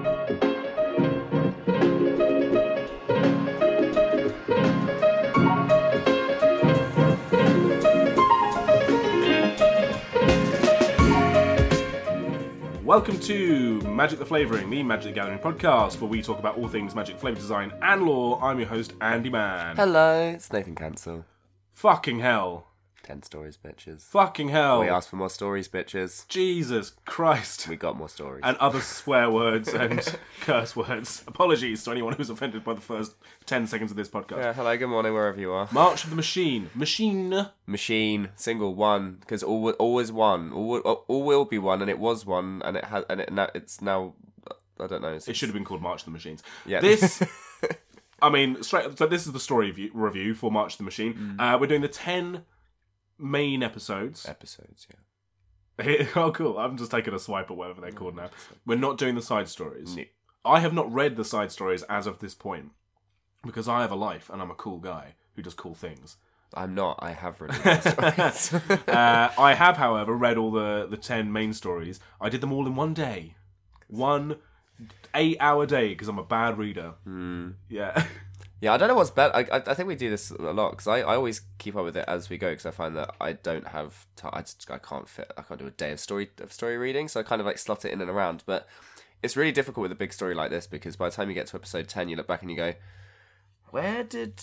Welcome to Magic the Flavouring, the Magic the Gathering podcast, where we talk about all things magic flavour design and lore. I'm your host, Andy Mann. Hello, it's Nathan Cancel. Fucking hell. 10 stories, bitches. Fucking hell. We asked for more stories, bitches. Jesus Christ. We got more stories. And other swear words and curse words. Apologies to anyone who's offended by the first 10 seconds of this podcast. Yeah, hello, good morning, wherever you are. March of the Machine. Machine, single one, because all is one. All will be one, and it was one, and it's now, I don't know. It should have been called March of the Machines. Yeah. This... I mean, so this is the story review for March of the Machine. We're doing the 10 main episodes. Yeah. Oh, cool. I'm just taking a swipe at whatever they're called now. We're not doing the side stories. No. I have not read the side stories as of this point, because I have a life and I'm a cool guy who does cool things. I'm not. I have read the stories. I have, however, read all the 10 main stories. I did them all in one day. 1 8-hour day, because I'm a bad reader. Yeah. Yeah, I don't know what's better. I think we do this a lot, because I always keep up with it as we go, because I find that I don't have I can't do a day of story reading, so I kind of like slot it in and around. But it's really difficult with a big story like this, because by the time you get to episode 10, you look back and you go, where did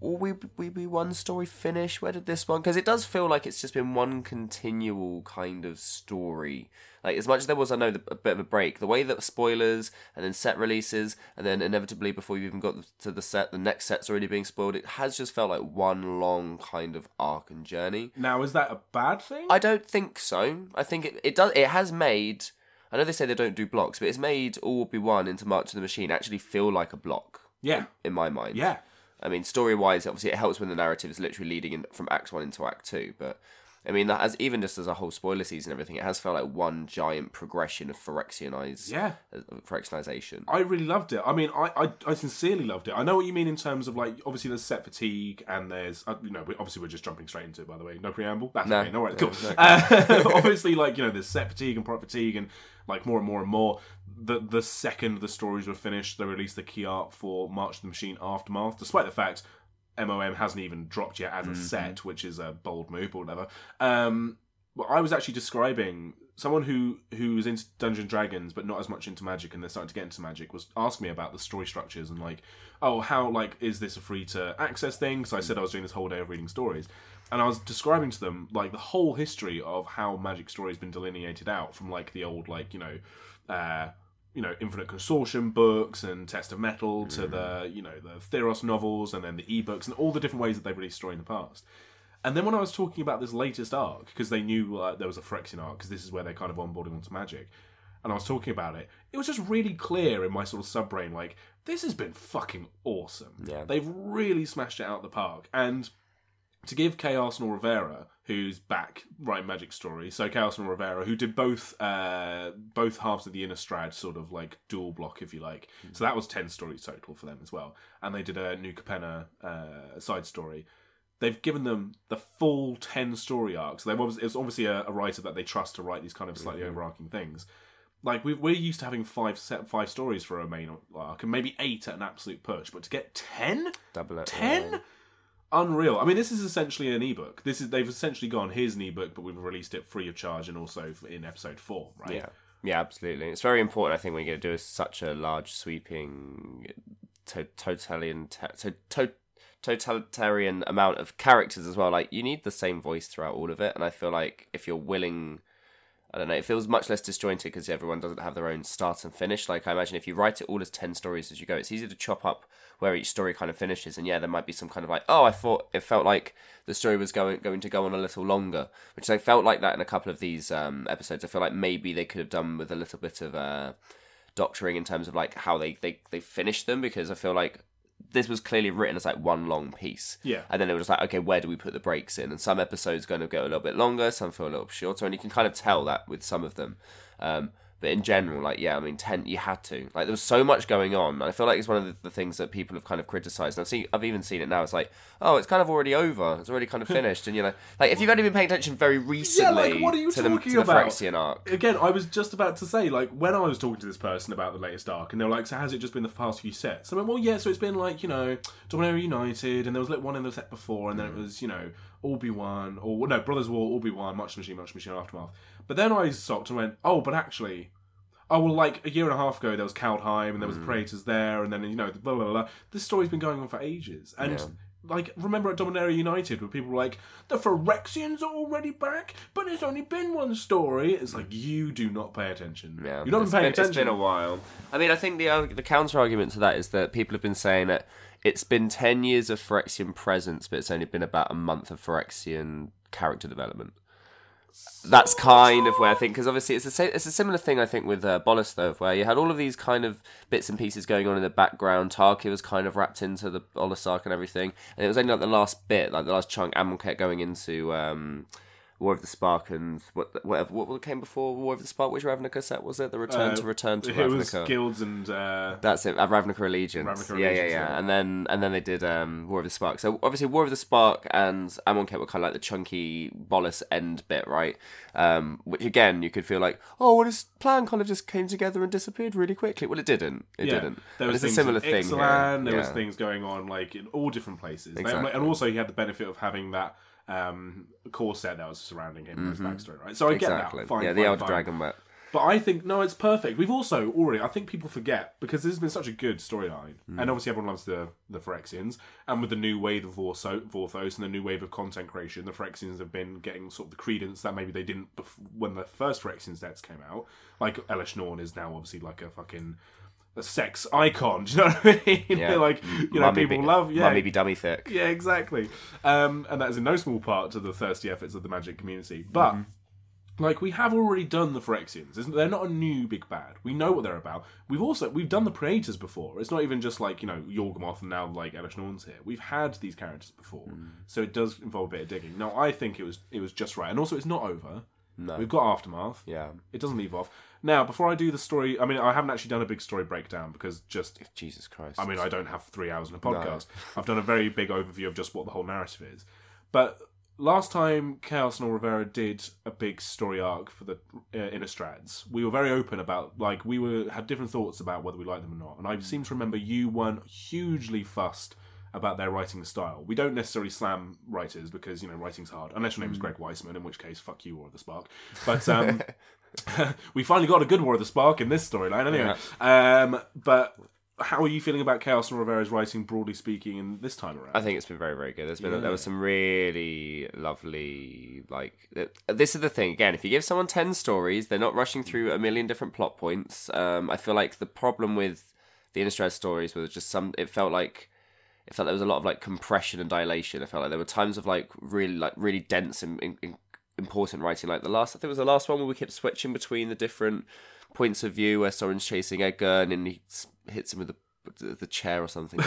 we one story finish? Where did this one? Because it does feel like it's just been one continual kind of story. Like, as much as there was, I know, a bit of a break, the way that spoilers, and then set releases, and then inevitably before you even got to the set, the next set's already being spoiled, it has just felt like one long kind of arc and journey. Now, is that a bad thing? I don't think so. I think it does. It has made, I know they say they don't do blocks, but it's made All Will Be One into March of the Machine actually feel like a block. Yeah. In my mind. Yeah. I mean, story-wise, obviously it helps when the narrative is literally leading from Act 1 into Act 2, but... I mean, that has, even just as a whole spoiler season and everything, it has felt like one giant progression of Phyrexianization. I really loved it. I mean, I sincerely loved it. I know what you mean in terms of, like, obviously there's set fatigue and there's, obviously we're just jumping straight into it, by the way. No preamble? That's okay. No, right, cool. Exactly. Obviously, like, there's set fatigue and plot fatigue and, like, more and more and more. The second the stories were finished, they released the key art for March of the Machine Aftermath, despite the fact... MOM hasn't even dropped yet as a set, which is a bold move or whatever. But I was actually describing someone who's into Dungeons & Dragons but not as much into Magic, and they're starting to get into Magic, was asking me about the story structures and like, oh, how, like, is this a free to access thing? So I said I was doing this whole day of reading stories, and I was describing to them like the whole history of how Magic story has been delineated out from like the old, like, Infinite Consortium books and Test of Metal to the Theros novels and then the ebooks and all the different ways that they've released story in the past. And then when I was talking about this latest arc, because they knew there was a Phryrexian Arch, because this is where they're kind of onboarding onto Magic, and I was talking about it, it was just really clear in my sort of sub-brain, like, this has been fucking awesome. Yeah. They've really smashed it out of the park. And to give Kay Arsenal Rivera, who's back writing Magic story, so Kay Arsenal Rivera, who did both halves of the Innistrad sort of like dual block, if you like. So that was 10 stories total for them as well. And they did a New Capenna side story. They've given them the full 10 story arcs. It's obviously a writer that they trust to write these kind of slightly overarching things. Like, we're used to having 5 stories for a main arc, and maybe 8 at an absolute push. But to get 10? Double it. 10? Yeah. Unreal. I mean, this is essentially an ebook. They've essentially gone, here's an ebook, but we've released it free of charge and also in episode 4, right? Yeah, absolutely. It's very important, I think, when you're going to do such a large, sweeping, totalitarian amount of characters as well. Like, you need the same voice throughout all of it, and I feel like if you're willing... I don't know, it feels much less disjointed because everyone doesn't have their own start and finish. Like, I imagine if you write it all as 10 stories as you go, it's easy to chop up where each story kind of finishes. And yeah, there might be some kind of like, oh, I thought it felt like the story was going to go on a little longer, which they felt like that in a couple of these episodes. I feel like maybe they could have done with a little bit of doctoring in terms of like how they finished them, because I feel like this was clearly written as like one long piece. Yeah. And then it was just like, okay, where do we put the breaks in? And some episodes going to go a little bit longer, some feel a little shorter, and you can kind of tell that with some of them. But But in general, like, yeah, I mean, 10, you had to. Like, there was so much going on. And I feel like it's one of the things that people have kind of criticised. And I've even seen it now. It's like, oh, it's kind of already over. It's already kind of finished. And, like, if you've only been paying attention very recently what are you to the Phryrexian arc. Again, I was just about to say, like, when I was talking to this person about the latest arc, and they were like, so has it just been the past few sets? I went, well, yeah, so it's been, like, Dominaria United, and there was, like, one in the set before, and then it was, Obi-Wan, or, no, Brothers War, Obi-Wan, Much Machine, Aftermath. But then I stopped and went, oh, but actually... Oh, well, like, a year and a half ago, there was Kaldheim, and there was the Praetors there, and then, blah, blah, blah. This story's been going on for ages. And, like, remember at Dominaria United, where people were like, the Phyrexians are already back, but it's only been one story. It's like, you do not pay attention. Yeah. You're not paying attention. It's been a while. I mean, I think the counter-argument to that is that people have been saying that it's been 10 years of Phyrexian presence, but it's only been about a month of Phyrexian character development. That's kind of where I think, because obviously it's a similar thing, I think, with Bolas, though, where you had all of these kind of bits and pieces going on in the background. Tarki was kind of wrapped into the Bolas arc and everything, and it was only like the last bit, like the last chunk, Amonkhet going into War of the Spark and what came before War of the Spark? Which Ravnica set was it? The Return to Ravnica. It was Guilds and... That's it, Ravnica Allegiance. Yeah. And then they did War of the Spark. So obviously War of the Spark and Amonkhet were kind of like the chunky Bolas end bit, right? Which again, you could feel like, oh, well, his plan kind of just came together and disappeared really quickly. Well, it didn't. It didn't. There was a similar thing here. There was things going on like in all different places. Exactly. And also he had the benefit of having that core set that was surrounding him and his backstory, right? So I get that. Fine, the Elder Dragon Wet. But I think, no, it's perfect. We've also already, I think people forget, because this has been such a good storyline, and obviously everyone loves the Phyrexians, and with the new wave of Vorthos and the new wave of content creation, the Phyrexians have been getting sort of the credence that maybe they didn't when the first Phyrexian sets came out. Like, Elish Norn is now obviously like a sex icon, do you know what I mean? Yeah. Like, people love... Yeah, Mummy be dummy thick. Yeah, exactly. And that is in no small part to the thirsty efforts of the Magic community. But, like, we have already done the Phyrexians. They're not a new big bad. We know what they're about. We've done the Praetors before. It's not even just like, Yorgmoth and now, like, Elish Norn's here. We've had these characters before. So it does involve a bit of digging. Now, I think it was just right. And also, it's not over. No. We've got Aftermath. Yeah. It doesn't leave off. Now, before I do the story... I mean, I haven't actually done a big story breakdown because just... Jesus Christ. I mean, I don't have 3 hours in a podcast. No. I've done a very big overview of just what the whole narrative is. But last time Chaos and Rivera did a big story arc for the Innistrads, we were very open about... Like, had different thoughts about whether we liked them or not. And I seem to remember you weren't hugely fussed about their writing style. We don't necessarily slam writers because, writing's hard. Unless your name is Greg Weisman, in which case, fuck you, War of the Spark. But we finally got a good War of the Spark in this storyline, anyway. Yeah. But how are you feeling about Chaos and Rivera's writing, broadly speaking, in this time around? I think it's been very, very good. There was some really lovely, this is the thing, again, if you give someone 10 stories, they're not rushing through a million different plot points. I feel like the problem with the Innistrad stories was just it felt like there was a lot of compression and dilation. I felt like there were times of really dense and important writing. Like I think it was the last one where we kept switching between the different points of view where Soren's chasing Edgar and then he hits him with the chair or something.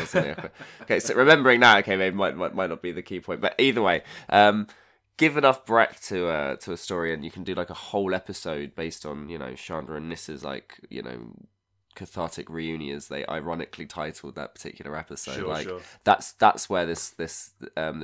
Okay, so remembering now, okay, maybe might not be the key point, but either way, give enough breadth to a story and you can do a whole episode based on Chandra and Nissa's cathartic reunion, as they ironically titled that particular episode. Sure. That's where this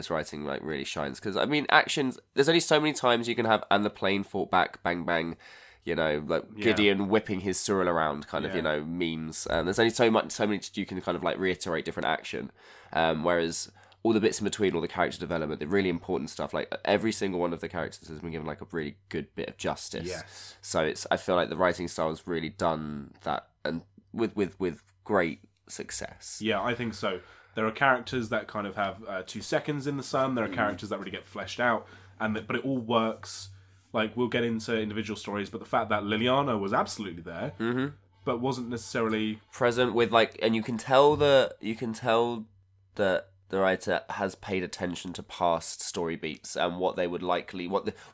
writing really shines, because I mean, actions, there's only so many times you can have and the plane fought back, bang bang, Gideon whipping his Cyril around memes. There's only so many you can kind of reiterate different action, whereas all the bits in between, all the character development, the really important stuff, every single one of the characters has been given a really good bit of justice. Yes. So I feel like the writing style has really done that, and with great success. Yeah, I think so. There are characters that kind of have 2 seconds in the sun. There are characters that really get fleshed out, but it all works. We'll get into individual stories, but the fact that Liliana was absolutely there, but wasn't necessarily present with and you can tell that the writer has paid attention to past story beats and what they would what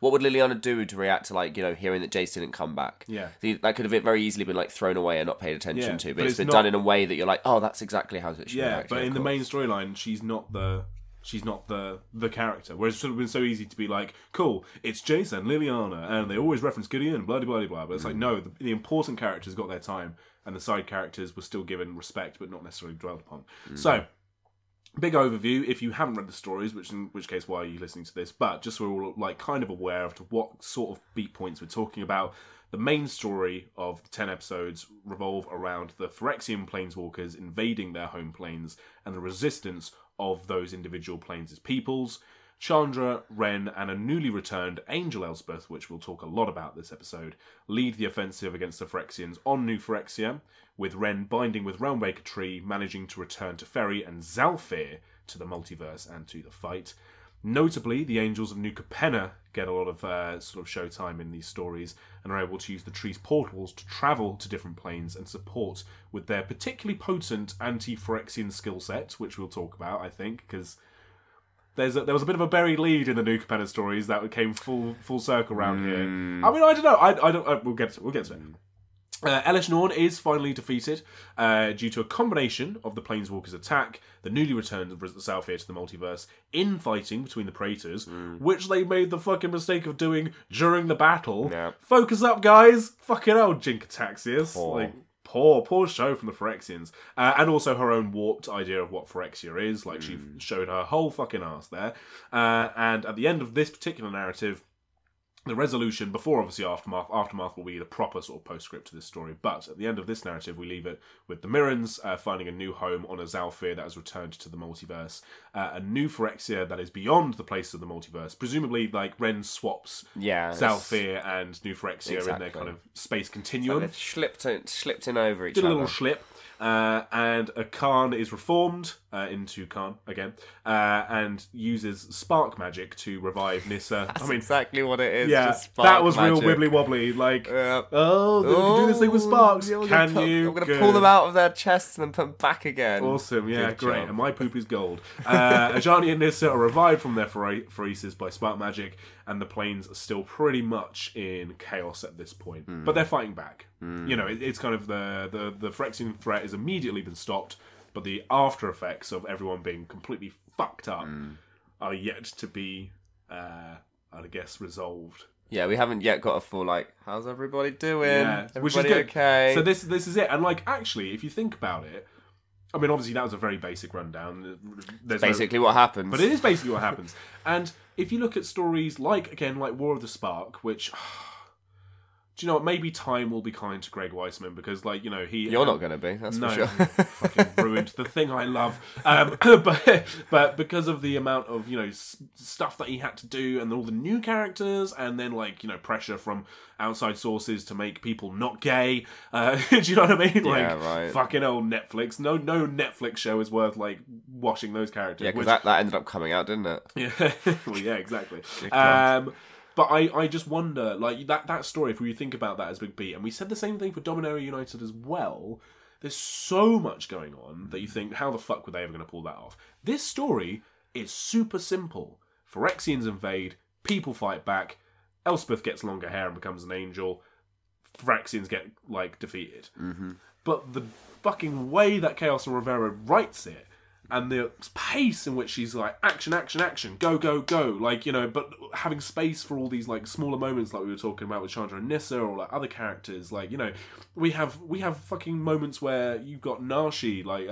would Liliana do to react to hearing that Jace didn't come back. Yeah, that could have very easily been thrown away and not paid attention to, but it's been done in a way that you're oh, that's exactly how it should. Yeah, but in the main storyline, she's not the She's not the character. Whereas it's sort of been so easy to be like, cool, it's Jace and Liliana, and they always reference Gideon and blah, blah, blah, blah. But it's like, no, the important characters got their time, and the side characters were still given respect, but not necessarily dwelled upon. So, big overview. If you haven't read the stories, in which case, why are you listening to this? But just so we're all like kind of aware of to what sort of beat points we're talking about. The main story of the 10 episodes revolve around the Phyrexian planeswalkers invading their home planes and the resistance of those individual planes' peoples. Chandra, Ren, and a newly returned Angel Elspeth, which we'll talk a lot about this episode, lead the offensive against the Phyrexians on New Phyrexia, with Ren binding with Realmwaker Tree, managing to return to Ferry and Zalfir to the multiverse and to the fight. Notably, the Angels of New Capenna get a lot of sort of showtime in these stories and are able to use the tree's portals to travel to different planes and support with their particularly potent anti-Phyrexian skill set, which we'll talk about, I think, because there was a bit of a buried lead in the New Capenna stories that came full circle around here. I mean, I don't know. I don't. We'll get to it. Elish Norn is finally defeated due to a combination of the Planeswalkers' attack, the newly returned Zalfir to the multiverse, infighting between the Praetors, which they made the fucking mistake of doing during the battle. Yeah. Focus up, guys! Fucking hell, Jin-Cataxias. Like, poor show from the Phyrexians. And also her own warped idea of what Phyrexia is. Like, she showed her whole fucking ass there. And at the end of this particular narrative, the resolution, before obviously Aftermath will be the proper sort of postscript to this story, but at the end of this narrative we leave it with the Mirrans finding a new home on a Zalfir that has returned to the multiverse, a new Phyrexia that is beyond the place of the multiverse. Presumably, like, Ren swaps Zalfir and New Phyrexia in their kind of space continuum. So they've slipped in over each Did other. a little slip. And a Khan is reformed into Khan again, and uses spark magic to revive Nissa. That's exactly what it is. Yeah, just spark that was magic. real wibbly wobbly. Like, we can do this thing with sparks. I'm Can you? I'm going to pull them out of their chests and then put them back again. Awesome, yeah, Good great. job. And my poop is gold. Ajani and Nissa are revived from their phoresis by spark magic, and the planes are still pretty much in chaos at this point. But they're fighting back. You know, it's kind of the Phyrexian threat has immediately been stopped, but the after effects of everyone being completely fucked up are yet to be, I guess, resolved. Yeah, we haven't yet got a full, like, how's everybody doing? Yeah, Everybody which is good. okay? So this is it. And, like, actually, if you think about it, I mean, obviously that was a very basic rundown. There's basically what happens. But it is basically what happens. And if you look at stories like War of the Spark, which... Do you know what? Maybe time will be kind to Greg Weisman because, like, you know, You're not going to be, that's for sure. Fucking ruined the thing I love. But because of the amount of, you know, stuff that he had to do and all the new characters and then, like, you know, pressure from outside sources to make people not gay. Do you know what I mean? Like, yeah, right. Fucking old Netflix. No Netflix show is worth, like, washing those characters. Yeah, because that ended up coming out, didn't it? Yeah, well, yeah, exactly. But I just wonder, like, that story, if we think about that as Big B, and we said the same thing for Dominaria United as well, there's so much going on that you think, how the fuck were they ever going to pull that off? This story is super simple. Phyrexians invade, people fight back, Elspeth gets longer hair and becomes an angel, Phyrexians get, like, defeated. Mm-hmm. But the fucking way that Chaos and Rivera writes it, and the pace in which she's like, action, action, action, go, go, go. Like, you know, but having space for all these, like, smaller moments like we were talking about with Chandra and Nissa or, like, other characters. Like, you know, we have fucking moments where you've got Nashi, like,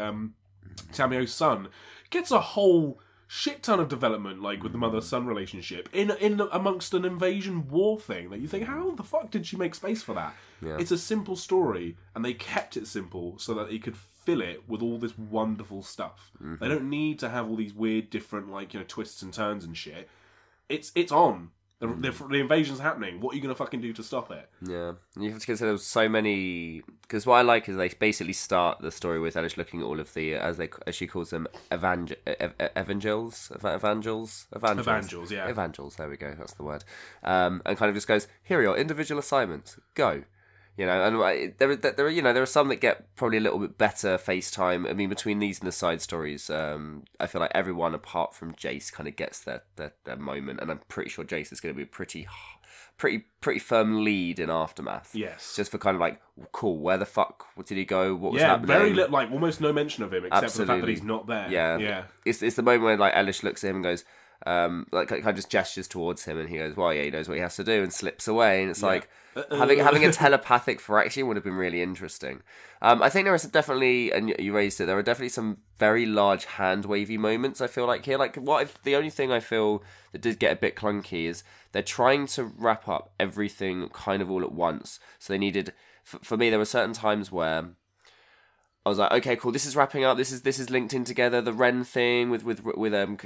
Tamio's son, gets a whole shit ton of development, like, with the mother-son relationship in amongst an invasion war thing that you think, how the fuck did she make space for that? Yeah. It's a simple story, and they kept it simple so that they could fill it with all this wonderful stuff. Mm-hmm. They don't need to have all these weird, different, like, you know, twists and turns and shit. It's on. The invasion's happening. What are you going to fucking do to stop it? Yeah. And you have to consider there's so many... Because what I like is they basically start the story with Elish looking at all of the, as she calls them, evangels, yeah. Evangels, there we go, that's the word. And kind of just goes, here are your individual assignments. Go. You know, and there are some that get probably a little bit better face time. I mean, between these and the side stories, I feel like everyone apart from Jace kind of gets their moment, and I'm pretty sure Jace is going to be pretty firm lead in Aftermath. Yes. Just for kind of like, cool, where the fuck did he go? What was yeah, happening? very like almost no mention of him except for the fact that he's not there. Yeah. It's the moment where like Elish looks at him and goes, like kind of just gestures towards him, and he goes, well, yeah, he knows what he has to do, and slips away. And it's like having a telepathic Phyrexian would have been really interesting. I think there is definitely, and you raised it, there are definitely some very large hand wavy moments. I feel like here, like the only thing I feel that did get a bit clunky is they're trying to wrap up everything kind of all at once. So they needed, for me, there were certain times where I was like, okay, cool, this is wrapping up, this is linked in together, the Ren thing with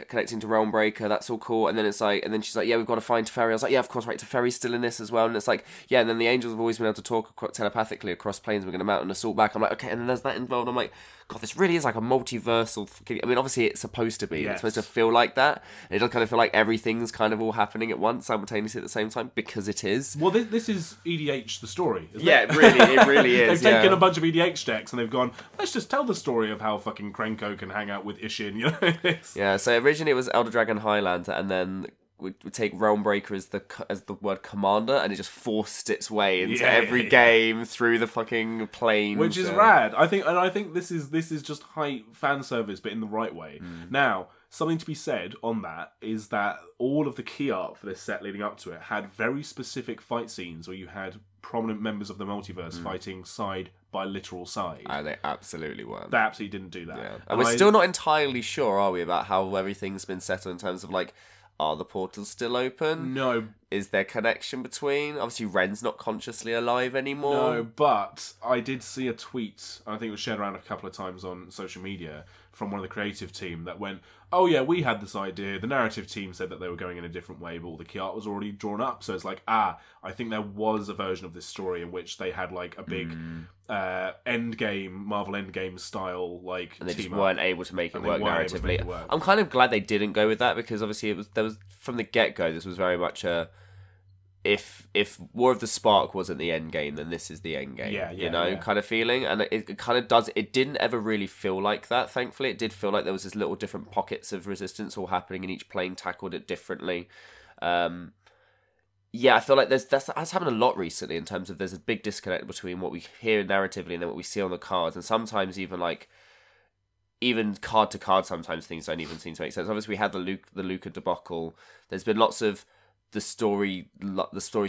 connecting to Realmbreaker, that's all cool, and then it's like, and then she's like, yeah, we've got to find Teferi. I was like, yeah, of course, right, Teferi's still in this as well, and it's like, yeah, and then the Angels have always been able to talk telepathically across planes, we're going to mount an assault back. I'm like, okay, and then there's that involved. I'm like, God, this really is like a multiversal, I mean, obviously it's supposed to be, It's supposed to feel like that, and it does kind of feel like everything's kind of all happening at once, simultaneously at the same time, because it is. Well, this is EDH, the story, isn't it? It really is. They've taken a bunch of EDH decks, and they've gone, let's just tell the story of how fucking Krenko can hang out with Ishin, you know? Yeah, so originally it was Elder Dragon Highlander, and then we take Realmbreaker as the word commander, and it just forced its way into every game through the fucking plane, which is rad. I think this is just high fan service, but in the right way. Now, something to be said on that is that all of the key art for this set leading up to it had very specific fight scenes where you had prominent members of the multiverse fighting side by literal side. And they absolutely weren't. They absolutely didn't do that. Yeah. And we're still not entirely sure, are we, about how everything's been settled in terms of like, are the portals still open? No. Is there connection between? Obviously, Ren's not consciously alive anymore. No, but I did see a tweet, I think it was shared around a couple of times on social media, from one of the creative team that went, oh yeah, we had this idea. The narrative team said that they were going in a different way, but all the key art was already drawn up. So it's like, I think there was a version of this story in which they had like a big Endgame, Marvel Endgame style like and they team just weren't up. able to make it work narratively. I'm kind of glad they didn't go with that, because obviously there was from the get-go, this was very much a if War of the Spark wasn't the end game, then this is the end game. Kind of feeling. And it kind of does. It didn't ever really feel like that. Thankfully, it did feel like there was this little different pockets of resistance all happening, and each plane tackled it differently. I feel like that's happened a lot recently in terms of there's a big disconnect between what we hear narratively and then what we see on the cards, and sometimes even card to card, sometimes things don't even seem to make sense. Obviously, we had the Luca debacle. There's been lots of the story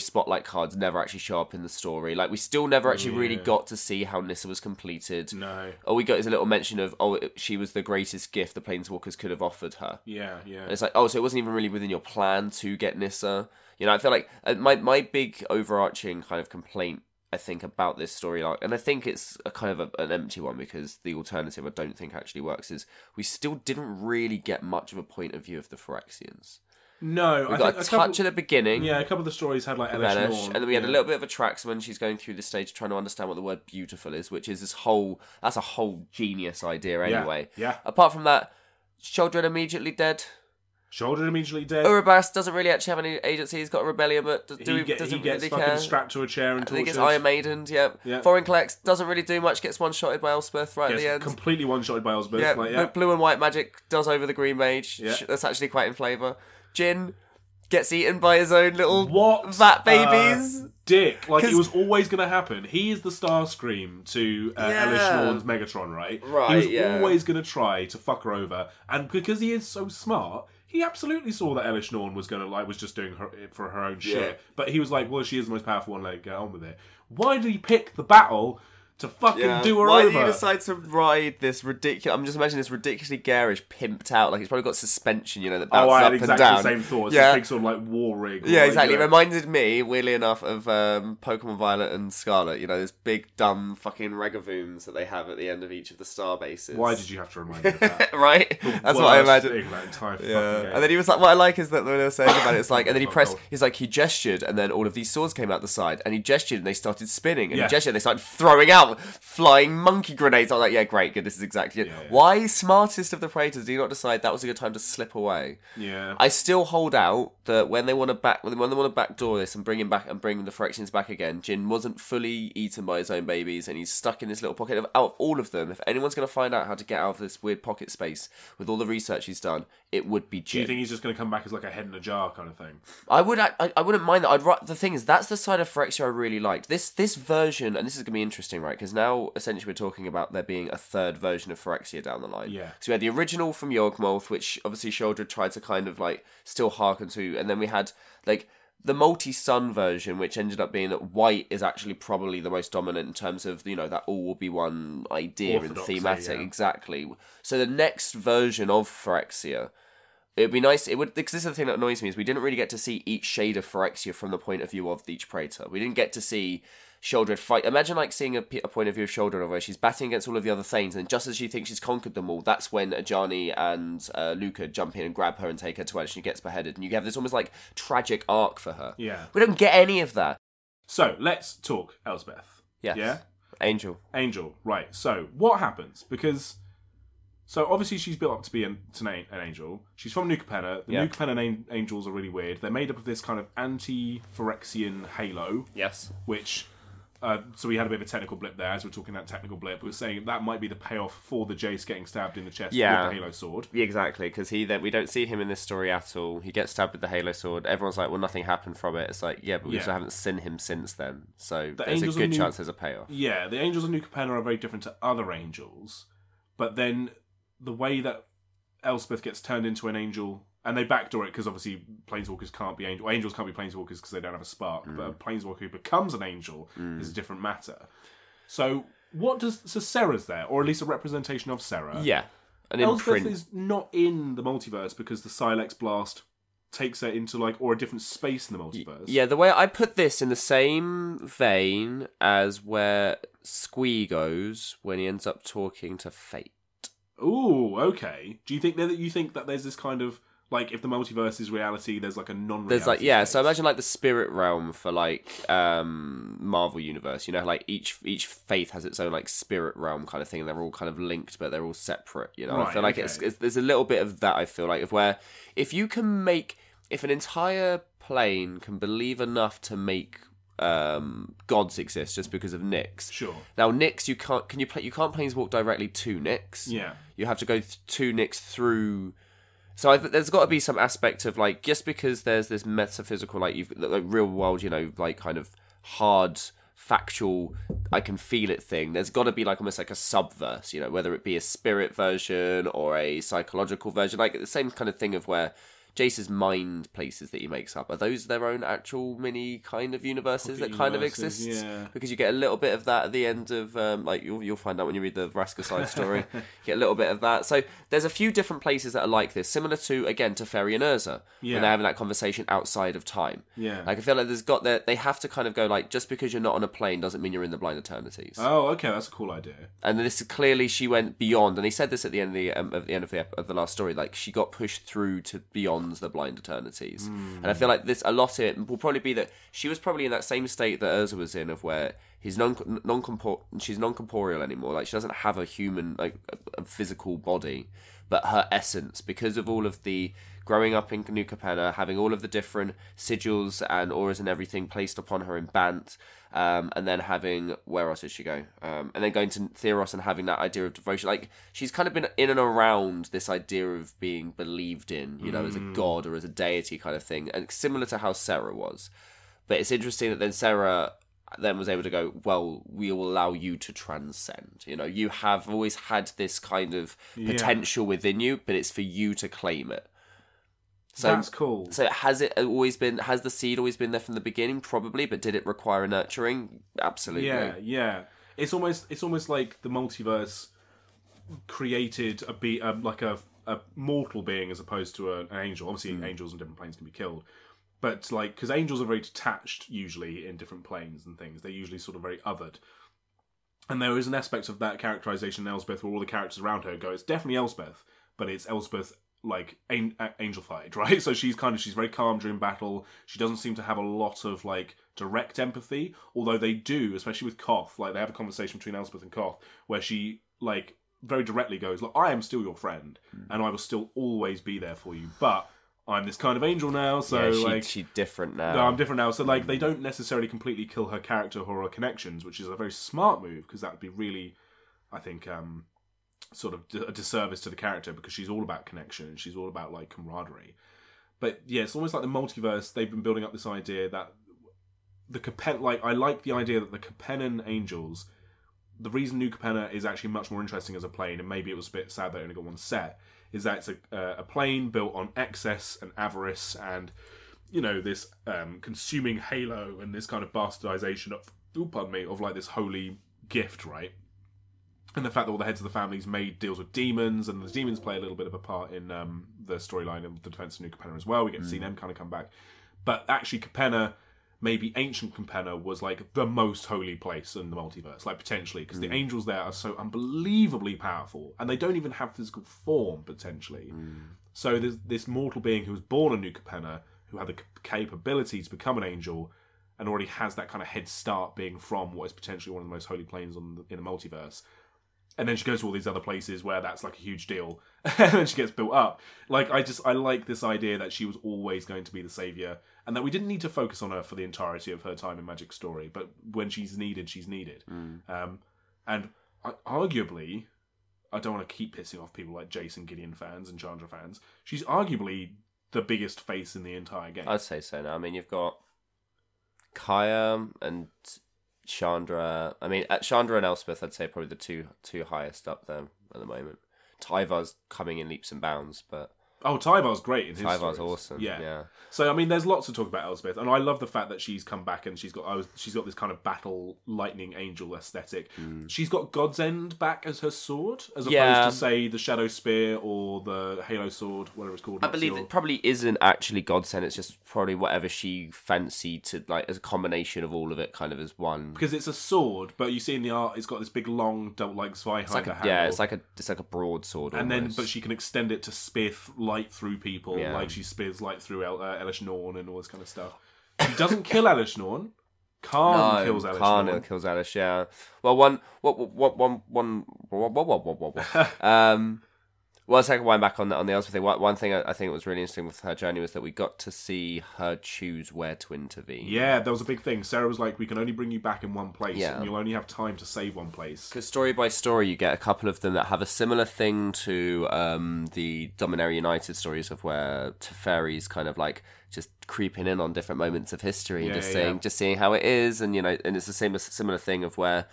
spotlight cards never actually show up in the story. Like, we still never actually really got to see how Nissa was completed. No. All we got is a little mention of, she was the greatest gift the Planeswalkers could have offered her. Yeah. And it's like, so it wasn't even really within your plan to get Nissa. You know, I feel like my big overarching kind of complaint, I think, about this story arc, and I think it's a kind of an empty one, because the alternative I don't think actually works, is we still didn't really get much of a point of view of the Phyrexians. No, we got a touch at the beginning. Yeah, a couple of the stories had like Elish Norn, and then we had a little bit of a track when she's going through the stage trying to understand what the word beautiful is, which is that's a whole genius idea anyway. Yeah. Apart from that, Children immediately dead. Uribas doesn't really actually have any agency. He's got a rebellion, but doesn't he gets really fucking care. strapped to a chair and tortured. I think it's Iron Maiden, Foreign Collects doesn't really do much, gets one-shotted by Elspeth at the end. Completely one-shotted by Elspeth. Blue and white magic does over the green mage. That's actually quite in flavour. Jin gets eaten by his own little vat babies. Dick. Like, it was always going to happen. He is the Starscream to Elish Norn's Megatron, right? He was always going to try to fuck her over. And because he is so smart, he absolutely saw that Elish Norn was just doing it for her own shit. But he was like, well, she is the most powerful one, get on with it. Why did he pick the battle to fucking do her over? Why did you decide to ride this ridiculous... I'm just imagining this ridiculously garish, pimped out, like it's probably got suspension, that bounces up and down. I had exactly the same thought. It's this big sort of like war rig. Yeah, exactly. It reminded me, weirdly enough, of Pokemon Violet and Scarlet. This big, dumb fucking regavoons that they have at the end of each of the star bases. Why did you have to remind me of that? Right? That's what I imagined. That entire fucking game. And then he was like, what I like is that when they were saying about it, it's like, and then he gestured, and then all of these swords came out the side, and he gestured, and they started spinning, and he gestured, and they started throwing out out flying monkey grenades. I was like, yeah, great, good, this is exactly it. Yeah. Why, smartest of the Praetors, do you not decide that was a good time to slip away? Yeah. I still hold out that when they want to backdoor this and bring him back and bring the Phyrexians back again, Jin wasn't fully eaten by his own babies and he's stuck in this little pocket. Out of all of them, if anyone's going to find out how to get out of this weird pocket space with all the research he's done, it would be Jin. Do you think he's just going to come back as like a head in a jar kind of thing? I wouldn't mind that. The thing is, that's the side of Phyrexia I really liked. This version, and this is going to be interesting, right? Because now, essentially, we're talking about there being a third version of Phyrexia down the line. Yeah. So we had the original from Yawgmoth, which obviously Sheoldred tried to kind of, like, still hearken to. And then we had, like, the multi-sun version, which ended up being that white is actually probably the most dominant in terms of, you know, that all will be one idea Orthodoxy, and thematic. yeah. Exactly. So the next version of Phyrexia... It'd be nice, because this is the thing that annoys me, is we didn't really get to see each shade of Phyrexia from the point of view of each Praetor. We didn't get to see Sheoldred fight. Imagine like seeing a point of view of Sheoldred where she's batting against all of the other Thanes, and just as she thinks she's conquered them all, that's when Ajani and Luca jump in and grab her and take her to where she gets beheaded. And you have this almost like tragic arc for her. Yeah. We don't get any of that. So, let's talk Elspeth. Yes. Yeah? Angel, right. So, what happens? Because... So, obviously, she's built up to be an angel. She's from New Capenna. The New Capenna angels are really weird. They're made up of this kind of anti-Phyrexian halo. Yes. Which... so we had a bit of a technical blip there. As we're talking that technical blip, we were saying that might be the payoff for the Jace getting stabbed in the chest with the Halo sword. Yeah, exactly, because we don't see him in this story at all. He gets stabbed with the Halo sword. Everyone's like, well, nothing happened from it. It's like, yeah, but we also haven't seen him since then. So there's a good chance there's a payoff. Yeah, the angels of New Capenna are very different to other angels. But then the way that Elspeth gets turned into an angel... And they backdoor it because obviously planeswalkers can't be angels. Angels can't be planeswalkers because they don't have a spark. But a planeswalker who becomes an angel is a different matter. So Serra's there, or at least a representation of Serra. Yeah, an Elspeth imprint. is not in the multiverse because the Silex blast takes her into a different space in the multiverse. Yeah, the way I put this in the same vein as where Squee goes when he ends up talking to Fate. Ooh, okay. Do you think that there's this kind of... Like, if the multiverse is reality, there's like a non-reality. There's so imagine like the spirit realm for like Marvel Universe. You know, like each faith has its own like spirit realm kind of thing, and they're all kind of linked, but they're all separate. You know, Right, I feel like there's a little bit of that. I feel like if an entire plane can believe enough to make gods exist just because of Nyx. Sure. Now Nyx, you can't planeswalk directly to Nyx. Yeah. You have to go to Nyx through. So there's got to be some aspect of like, just because there's this metaphysical, like you've like real world, you know, like kind of hard factual, I can feel it thing. There's got to be like almost like a subverse, you know, whether it be a spirit version or a psychological version, like the same kind of thing of where Jace's mind places that he makes up, are those their own actual mini kind of universes that kind of exist? Yeah. Because you get a little bit of that at the end of, like, you'll find out when you read the Vraska side story. You get a little bit of that. So there's a few different places that are like this, similar to, again, to Fairy and Urza, when they're having that conversation outside of time. Yeah. Like, I feel like they have to kind of go, like, just because you're not on a plane doesn't mean you're in the Blind Eternities. Oh, okay, that's a cool idea. And this clearly she went beyond, and he said this at the end of the last story, like, she got pushed through to beyond the Blind Eternities. And I feel like a lot of it will probably be that she was probably in that same state that Urza was in, of where she's non-corporeal anymore. Like, she doesn't have a human, like a physical body, but her essence, because of all of the growing up in New Capenna, having all of the different sigils and auras and everything placed upon her in Bant, and then having, where else did she go? And then going to Theros and having that idea of devotion. Like, she's kind of been in and around this idea of being believed in, you know, as a god or as a deity kind of thing, and similar to how Serra was. But it's interesting that then Serra then was able to go, well, we will allow you to transcend. You know, you have always had this kind of potential within you, but it's for you to claim it. So that's cool. So has the seed always been there from the beginning? Probably, but did it require nurturing? Absolutely. Yeah. It's almost like the multiverse created a mortal being as opposed to an angel. Obviously, angels on different planes can be killed. But, like, because angels are very detached, usually, in different planes and things. They're usually sort of very othered. And there is an aspect of that characterization in Elspeth where all the characters around her go, it's definitely Elspeth, but it's Elspeth like angelified, right? So she's very calm during battle. She doesn't seem to have a lot of like direct empathy, although they do, especially with Koth. Like they have a conversation between Elspeth and Koth where she like very directly goes, "Look, I am still your friend, and I will still always be there for you, but I'm this kind of angel now, so she's different now. No, I'm different now." So like they don't necessarily completely kill her character or her connections, which is a very smart move because that would be really, I think, sort of a disservice to the character because she's all about connection and she's all about like camaraderie. But yeah, it's almost like the multiverse. They've been building up this idea that I like the idea that the Capennan angels. The reason New Capenna is actually much more interesting as a plane, and maybe it was a bit sad they only got one set, is that it's a plane built on excess and avarice and, you know, this consuming halo and this kind of bastardization of like this holy gift, right? And the fact that all the heads of the families made deals with demons, and the demons play a little bit of a part in the storyline of the defense of New Capenna as well. We get to see them kind of come back. But actually, Capenna, maybe ancient Capenna, was like the most holy place in the multiverse, like potentially, because the angels there are so unbelievably powerful, and they don't even have physical form, potentially. So there's this mortal being who was born in New Capenna, who had the capability to become an angel, and already has that kind of head start being from what is potentially one of the most holy planes in the multiverse. And then she goes to all these other places where that's like a huge deal. And then she gets built up. Like, I like this idea that she was always going to be the saviour. And that we didn't need to focus on her for the entirety of her time in Magic Story. But when she's needed, she's needed. And arguably, I don't want to keep pissing off people like Jason Gideon fans and Chandra fans. She's arguably the biggest face in the entire game. I'd say so now. I mean, you've got Kaya and Chandra. I mean, Chandra and Elspeth, I'd say probably the two highest up there at the moment. Tyvar's coming in leaps and bounds, but Tyvar's great in his Tyvar's stories. awesome. Yeah. So I mean, there's lots to talk about Elspeth, and I love the fact that she's come back and she's got this kind of battle lightning angel aesthetic. She's got God's End back as her sword, as opposed to say the Shadow Spear or the Halo Sword, whatever it's called. I believe it probably isn't actually God's End. It's just probably whatever she fancied to like as a combination of all of it, kind of as one. Because it's a sword, but you see in the art, it's got this big long double like Zweihander handle. Yeah, it's like a broadsword. And then, but she can extend it to spear light through people, like she spears light through Elish Norn and all this kind of stuff. She doesn't kill Elish Norn. Khan kills Elish Norn. Khan kills Elish, yeah. Well, one. Well, let's take a wind back on the Elspeth thing. One thing I think was really interesting with her journey was that we got to see her choose where to intervene. Yeah, that was a big thing. Sarah was like, we can only bring you back in one place, and you'll only have time to save one place. Because story by story, you get a couple of them that have a similar thing to the Dominaria United stories of where Teferi's kind of like just creeping in on different moments of history and just seeing how it is, and you know, and it's the same similar thing of where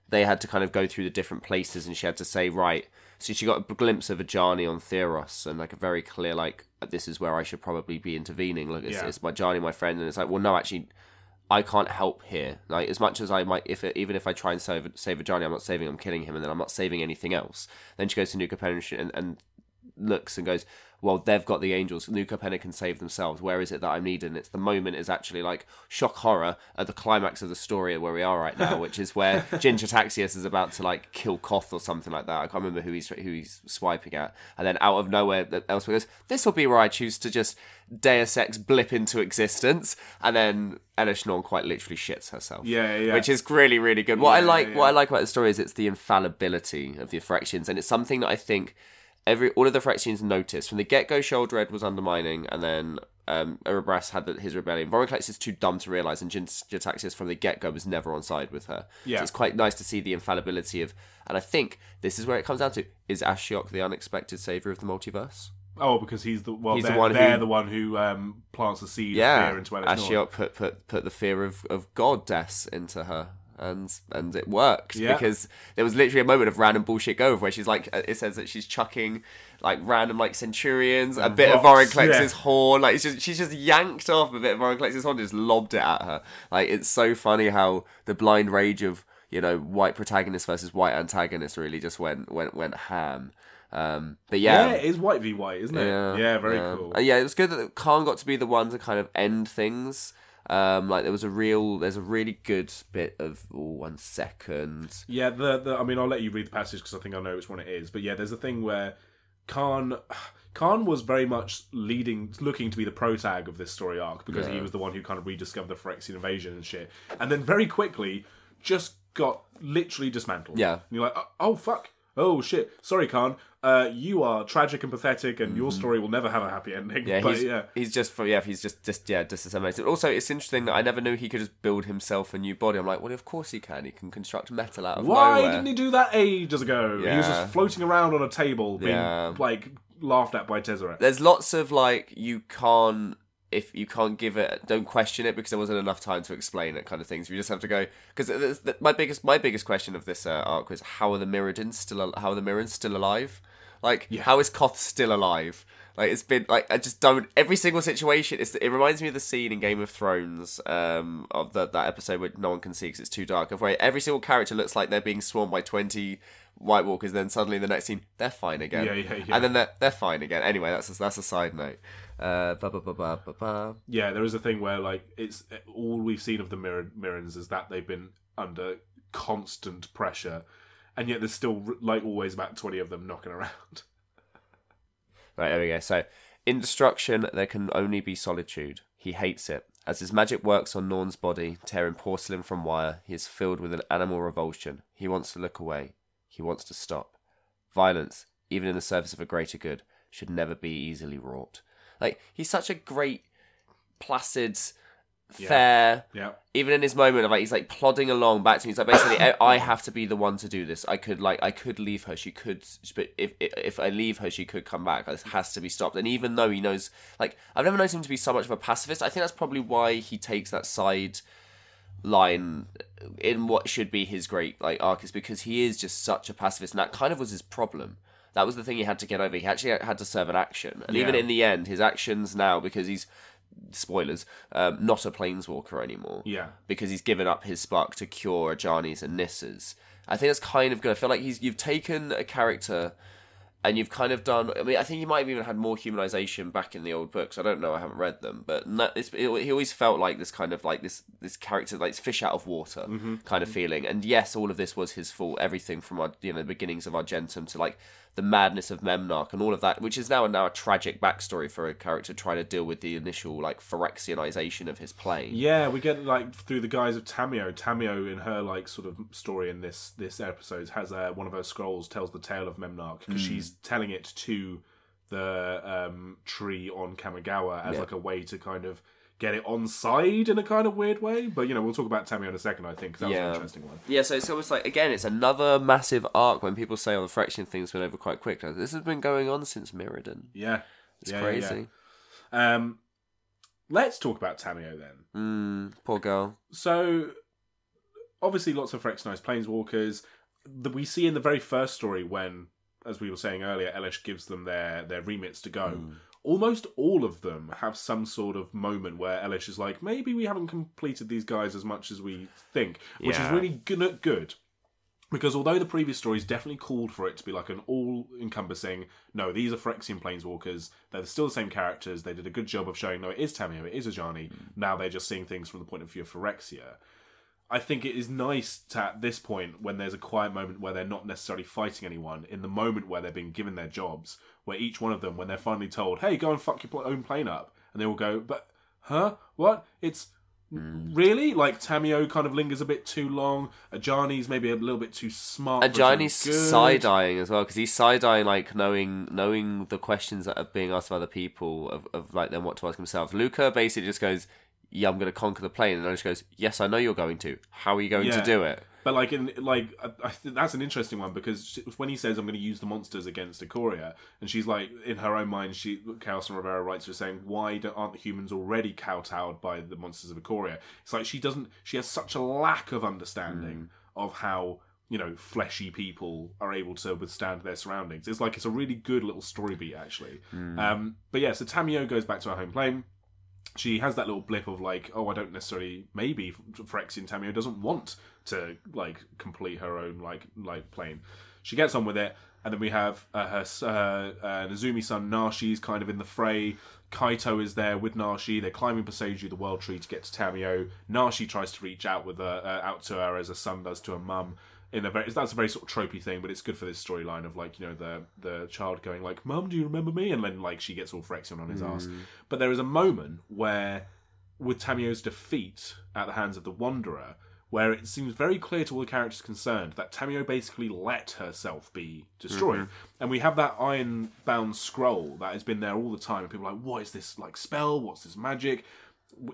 they had to kind of go through the different places, and she had to say, right. So she got a glimpse of Ajani on Theros, and like a very clear, like, this is where I should probably be intervening. Look, it's my Ajani, my friend, and it's like, well, no, actually, I can't help here. Like, as much as I might, even if I try and save Ajani, I'm not saving him, I'm killing him, and then I'm not saving anything else. Then she goes to New Capenna and looks and goes, well, they've got the angels. New Capenna can save themselves. Where is it that I'm needed? And it's the moment is actually like shock horror at the climax of the story where we are right now, which is where Ginger Taxius is about to like kill Koth or something like that. I can't remember who he's swiping at. And then out of nowhere, Elspeth goes, this will be where I choose to just Deus Ex blip into existence. And then Elish Norn quite literally shits herself. Yeah. Which is really, really good. What I like about the story is it's the infallibility of the Phryrexians, and it's something that I think all of the Phryrexians noticed from the get-go. Sheoldred was undermining, and then Erebras had his rebellion. Vorinclex is too dumb to realise, and Jitaxius from the get-go was never on side with her. Yeah. So it's quite nice to see the infallibility of, and I think this is where it comes down to, is Ashiok the unexpected saviour of the multiverse? Oh, because he's the one who plants the seed of fear into Elish Norn. Ashiok put the fear of goddess into her. And it worked because there was literally a moment of random bullshit go where she's like, it says that she's chucking like random like centurions, a bit of Vorinclex's horn, like she's just yanked off a bit of Vorinclex's horn, just lobbed it at her. Like, it's so funny how the blind rage of, you know, white protagonist versus white antagonist really just went ham. But it is white v white, isn't it? Yeah, very cool. It was good that Khan got to be the one to kind of end things. Like there's a really good bit of 1 second. Yeah, I mean, I'll let you read the passage because I think I know which one it is. But yeah, there's a thing where Khan was very much looking to be the protag of this story arc because he was the one who kind of rediscovered the Phyrexian invasion and shit, and then very quickly just got literally dismantled. Yeah, and you're like, oh fuck, oh shit, sorry Khan, you are tragic and pathetic, and your story will never have a happy ending. Yeah, but, he's just disseminated. Also, it's interesting that I never knew he could just build himself a new body. I'm like, well, of course he can. He can construct metal out of Why nowhere. didn't he do that ages ago? Yeah. He was just floating around on a table, being like laughed at by Tezzeret. There's lots of like if you can't give it, don't question it because there wasn't enough time to explain it, kind of things. You just have to go because my biggest question of this arc was how are the Mirrodins still alive? Like how is Koth still alive? Like it's been like I just don't every single situation. It reminds me of the scene in Game of Thrones of that episode where no one can see because it's too dark. Of where every single character looks like they're being swarmed by 20 White Walkers, then suddenly the next scene they're fine again. And then they're fine again. Anyway, that's a side note. Yeah, there is a thing where like it's all we've seen of the Mirrans is that they've been under constant pressure, and yet there's still like always about 20 of them knocking around. Right, there we go. So, in destruction, there can only be solitude. He hates it. As his magic works on Norn's body, tearing porcelain from wire, he is filled with an animal revulsion. He wants to look away. He wants to stop. Violence, even in the service of a greater good, should never be easily wrought. Like, he's such a great, placid, fair. Yeah. Even in his moment of like, he's like plodding along back to me. He's like, basically, I have to be the one to do this. I could leave her. She could, but if I leave her, she could come back. This has to be stopped. And even though he knows, like, I've never known him to be so much of a pacifist. I think that's probably why he takes that side line in what should be his great like arc, is because he is just such a pacifist, and that kind of was his problem. That was the thing he had to get over. He actually had to serve an action, and even in the end, his actions now, because he's spoilers, not a planeswalker anymore. Yeah, because he's given up his spark to cure Ajani's and Nissa's. I think that's kind of good. I feel like you've taken a character and you've kind of done. I mean, I think he might have even had more humanization back in the old books. I don't know. I haven't read them, but he always felt like this kind of like this character, like fish out of water kind of feeling. And yes, all of this was his fault. Everything from our the beginnings of Argentum to like the madness of Memnarch and all of that, which is now a tragic backstory for a character trying to deal with the initial like Phyrexianization of his plane. Yeah, we get like through the guise of Tamio. Tamio in her like sort of story in this episode has one of her scrolls tells the tale of Memnarch because she's telling it to the tree on Kamigawa as like a way to kind of get it on side in a kind of weird way. But, we'll talk about Tamio in a second, I think, because that was an interesting one. Yeah, so it's almost like, again, it's another massive arc when people say, the Phyrexian things went over quite quick. This has been going on since Mirrodin. Yeah. It's crazy. Yeah. Let's talk about Tamio then. Poor girl. So, obviously lots of Phyrexianized planeswalkers. We see in the very first story when, as we were saying earlier, Elesh gives them their remits to go. Almost all of them have some sort of moment where Elesh is like, maybe we haven't completed these guys as much as we think, which is really good. Because although the previous stories definitely called for it to be like an all-encompassing, no, these are Phyrexian planeswalkers, they're still the same characters, they did a good job of showing, no, it is Tamio, it is Ajani, now they're just seeing things from the point of view of Phyrexia. I think it is nice to, at this point, when there's a quiet moment where they're not necessarily fighting anyone, in the moment where they're being given their jobs, where each one of them, when they're finally told, hey, go and fuck your own plane up, and they all go, but, huh? What? It's... Really? Like, Tamio kind of lingers a bit too long. Ajani's maybe a little bit too smart. Ajani's side-eyeing as well, because he's side-eyeing, like, knowing the questions that are being asked of other people, of like, then what to ask himself. Luca basically just goes, yeah, I'm going to conquer the plane. And Anish goes, yes, I know you're going to. How are you going to do it? But I think that's an interesting one, because when he says, I'm going to use the monsters against Ikoria, and she's like, in her own mind, Chaos and Rivera writes her saying, why aren't the humans already kowtowed by the monsters of Ikoria? It's like she has such a lack of understanding of how, fleshy people are able to withstand their surroundings. It's like, it's a really good little story beat, actually. But yeah, so Tamio goes back to her home plane. She has that little blip of like, oh, I don't necessarily, maybe Phyrexian Tamio doesn't want to like complete her own like plane. She gets on with it, and then we have her Nazumi's son Nashi's kind of in the fray. Kaito is there with Nashi. They're climbing Pasaju, the World Tree, to get to Tamio. Nashi tries to reach out to her as a son does to a mum. that's a very sort of tropey thing, but it's good for this storyline of like, you know, the child going like, "Mum, do you remember me?" And then like she gets all Phyrexian on his ass. But there is a moment where, with Tamio's defeat at the hands of the Wanderer, where it seems very clear to all the characters concerned that Tamio basically let herself be destroyed. And we have that iron-bound scroll that has been there all the time, and people are like, what is this like spell? What's this magic?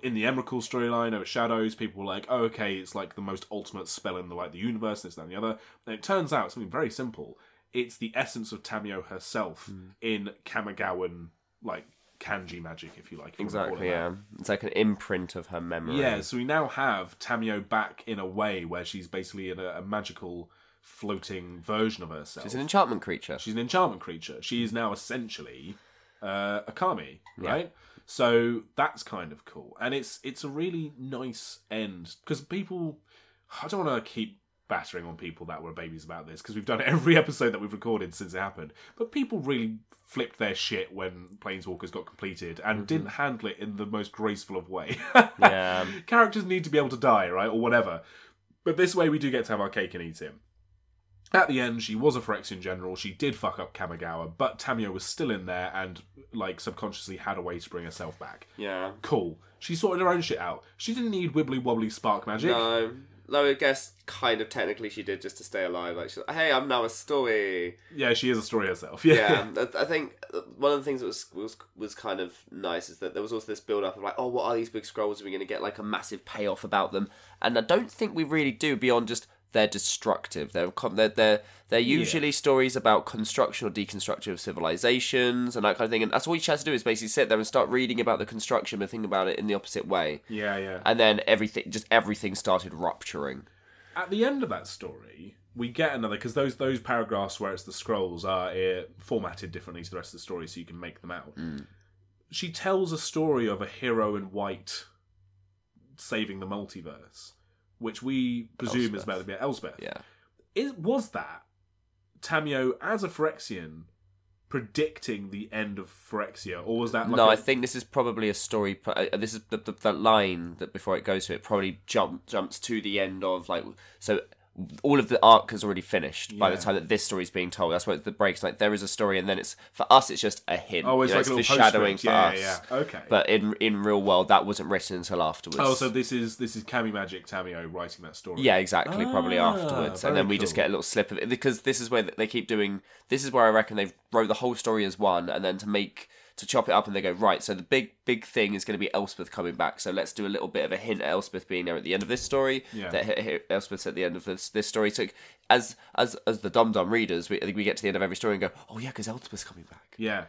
In the Emrakul storyline over Shadows, people were like, oh, okay, it's like the most ultimate spell in the universe, this, that, and the other. And it turns out something very simple. It's the essence of Tamio herself in Kamigawan, like, kanji magic, if you like. Exactly, yeah. It's like an imprint of her memory. Yeah, so we now have Tamio back in a way where she's basically in a magical floating version of herself. She's an enchantment creature. She's an enchantment creature. She is now essentially a kami, right? Yeah. So that's kind of cool. And it's a really nice end. Because people... I don't want to keep battering on people that were babies about this, because we've done every episode that we've recorded since it happened. But people really flipped their shit when Planeswalkers got completed and didn't handle it in the most graceful of way. Yeah. Characters need to be able to die, right? Or whatever. But this way we do get to have our cake and eat it. At the end, she was a Phyrexian general. She did fuck up Kamigawa, but Tamio was still in there and, like, subconsciously had a way to bring herself back. Yeah. Cool. She sorted her own shit out. She didn't need wibbly-wobbly spark magic. No. Though I guess kind of technically she did just to stay alive. Like, she's like, hey, I'm now a story. Yeah, she is a story herself. Yeah. I think one of the things that was kind of nice is that there was also this build up of like, oh, what are these big scrolls? Are we going to get like a massive payoff about them? And I don't think we really do beyond just they're destructive. They're usually stories about construction or deconstruction of civilizations and that kind of thing. And that's all you have to do is basically sit there and start reading about the construction, but think about it in the opposite way. Yeah. And then everything started rupturing. At the end of that story, we get another, because those paragraphs where it's the scrolls are formatted differently to the rest of the story, so you can make them out. She tells a story of a hero in white saving the multiverse, which we presume is about to be Elspeth. Yeah. Was that Tamio as a Phyrexian predicting the end of Phyrexia, or was that like I think this is probably a story. This is the line that before it goes to it probably jumps to the end of like so. All of the arc has already finished by the time that this story is being told. That's where the breaks. Like there is a story, and then it's for us. It's just a hint. Oh, it's like it's a little foreshadowing for us. Yeah. Okay. But in real world, that wasn't written until afterwards. Oh, so this is Kami Magic Tamio writing that story. Yeah, exactly. Probably afterwards, and then we just get a little slip of it because this is where they keep doing. This is where I reckon they wrote the whole story as one, and then to chop it up, and they go right. So the big thing is going to be Elspeth coming back. So let's do a little bit of a hint at Elspeth being there at the end of this story. Yeah. That Elspeth's at the end of this story. So as the dum readers, I think we get to the end of every story and go, oh yeah, because Elspeth's coming back. Yeah.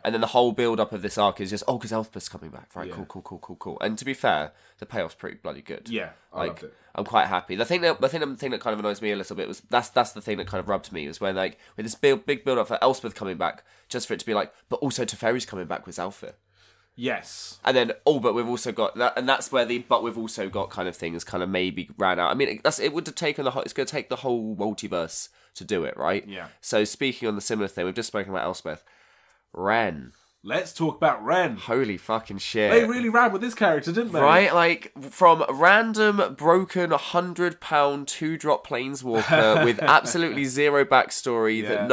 And then the whole build up of this arc is just because Elspeth's coming back. Right, yeah. Cool. And to be fair, the payoff's pretty bloody good. Yeah, I loved it. I'm quite happy. The thing that kind of annoys me a little bit was that's the thing that kind of rubbed me was when like with this big build up for Elspeth coming back, just for it to be like, but also Teferi's coming back with Alpha. Yes. And then but we've also got that, and that's where but we've also got kind of things kind of maybe ran out. I mean, it would have taken it's going to take the whole multiverse to do it, right? Yeah. So speaking on the similar thing, we've just spoken about Elspeth. Ren. Let's talk about Ren. Holy fucking shit. They really ran with this character, didn't they? Right? Like, from random, broken, £100, 2-drop planeswalker with absolutely zero backstory that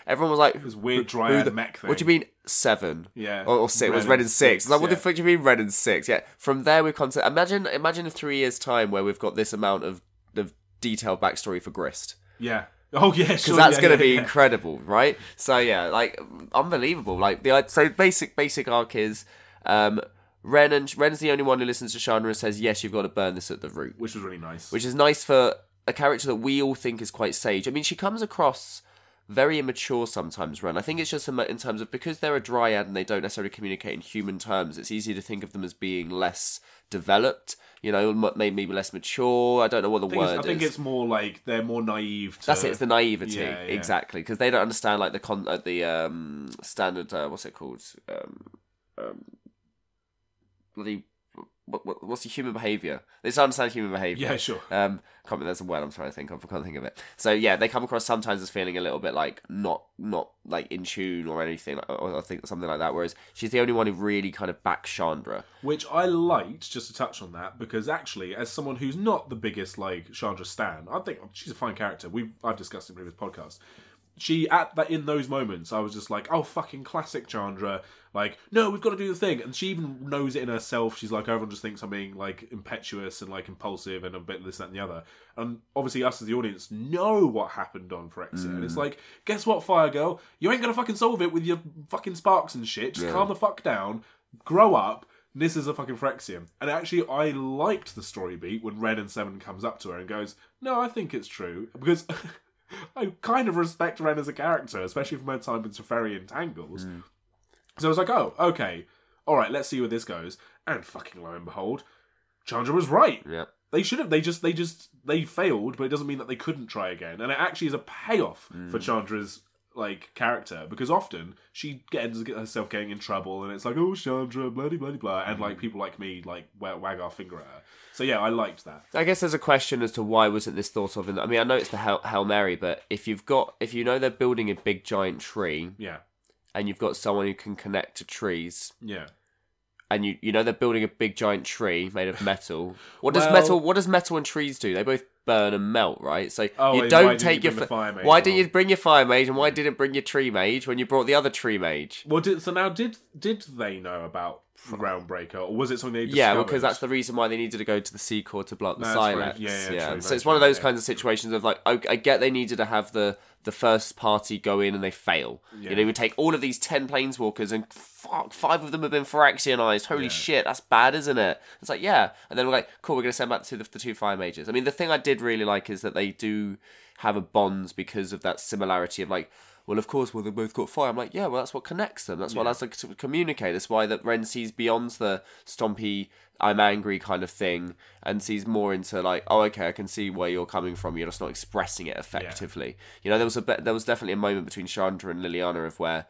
everyone was like... It was weird dryad mech thing. What do you mean 7? Yeah. Or 6. It was Red and 6. Like, what the fuck do you mean Red and 6? Yeah. From there, we've concept. Imagine in 3 years' time where we've got this amount of detailed backstory for Grist. Yeah. Oh yeah, sure. Because that's going to be incredible, right? So yeah, like unbelievable. Like so basic arc is Ren's the only one who listens to Shana and says yes, you've got to burn this at the root, which was really nice. Which is nice for a character that we all think is quite sage. I mean, she comes across very immature sometimes, Ren. I think it's just in terms of because they're a dryad and they don't necessarily communicate in human terms. It's easy to think of them as being less developed. You know, maybe less mature. I don't know what the word is. I think it's more like they're more naive. That's it. It's the naivety, yeah. Exactly, because they don't understand like the standard. What's it called? Bloody what's the human behaviour? They just understand human behaviour. Yeah, sure. There's a word I'm trying to think of. I can't think of it. So yeah, they come across sometimes as feeling a little bit like not like in tune or anything, or I think something like that. Whereas she's the only one who really kind of backs Chandra, which I liked. Just to touch on that, because actually, as someone who's not the biggest like Chandra stan, I think she's a fine character. I've discussed in previous podcasts. She in those moments, I was just like, oh, fucking classic Chandra. Like, no, we've got to do the thing. And she even knows it in herself. She's like, everyone just thinks I'm being like impetuous and like impulsive and a bit this, that, and the other. And obviously, us as the audience know what happened on Phyrexia. And it's like, guess what, Fire Girl? You ain't gonna fucking solve it with your fucking sparks and shit. Just calm the fuck down, grow up. This is a fucking Phyrexian. And actually, I liked the story beat when Ren and Seven comes up to her and goes, no, I think it's true. Because I kind of respect Ren as a character, especially from her time in Phryrexian Tangles. So I was like, oh, okay. All right, let's see where this goes. And fucking lo and behold, Chandra was right. Yeah. They should have. They failed, but it doesn't mean that they couldn't try again. And it actually is a payoff for Chandra's like character, because often she gets herself getting in trouble, and it's like, oh, Chandra, blah blah blah, and like people like me like wag our finger at her. So yeah, I liked that. I guess there's a question as to why wasn't this thought of. I mean, I know it's the Hail Mary, but if you know they're building a big giant tree, yeah, and you've got someone who can connect to trees, yeah. And you know they're building a big giant tree made of metal. What does metal and trees do? They both burn and melt, right? So you don't take your fire mage. Why didn't you bring your fire mage, and why didn't bring your tree mage when you brought the other tree mage? Well, did they know about Groundbreaker, or was it something they discovered? Yeah, because that's the reason why they needed to go to the sea core to blow up the Silex. Right. Yeah. True, so it's one of those kinds of situations of like, I get they needed to have the first party go in and they fail. Yeah. You know, we take all of these 10 planeswalkers and fuck, 5 of them have been Phyrexianized. Holy shit, that's bad, isn't it? It's like, yeah. And then we're like, cool, we're going to send back to the 2 fire mages. I mean, the thing I did really like is that they do have a bond because of that similarity of like, well, of course, they both got fire. I'm like, yeah, well, that's what connects them. That's what allows them to communicate. That's why that Ren sees beyond the stompy, I'm angry kind of thing, and sees more into like, oh, okay, I can see where you're coming from. You're just not expressing it effectively. Yeah. You know, there was definitely a moment between Chandra and Liliana of where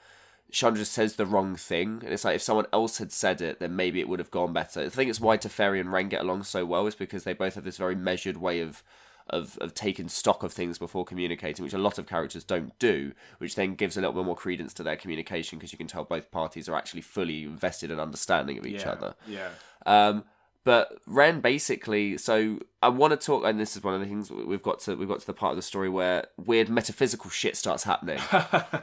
Chandra says the wrong thing, and it's like if someone else had said it, then maybe it would have gone better. I think it's why Teferi and Ren get along so well, is because they both have this very measured way of taking stock of things before communicating, which a lot of characters don't do, which then gives a little bit more credence to their communication, because you can tell both parties are actually fully invested in understanding of each other. Yeah. But Ren basically, so I want to talk, and this is one of the things we've got to the part of the story where weird metaphysical shit starts happening.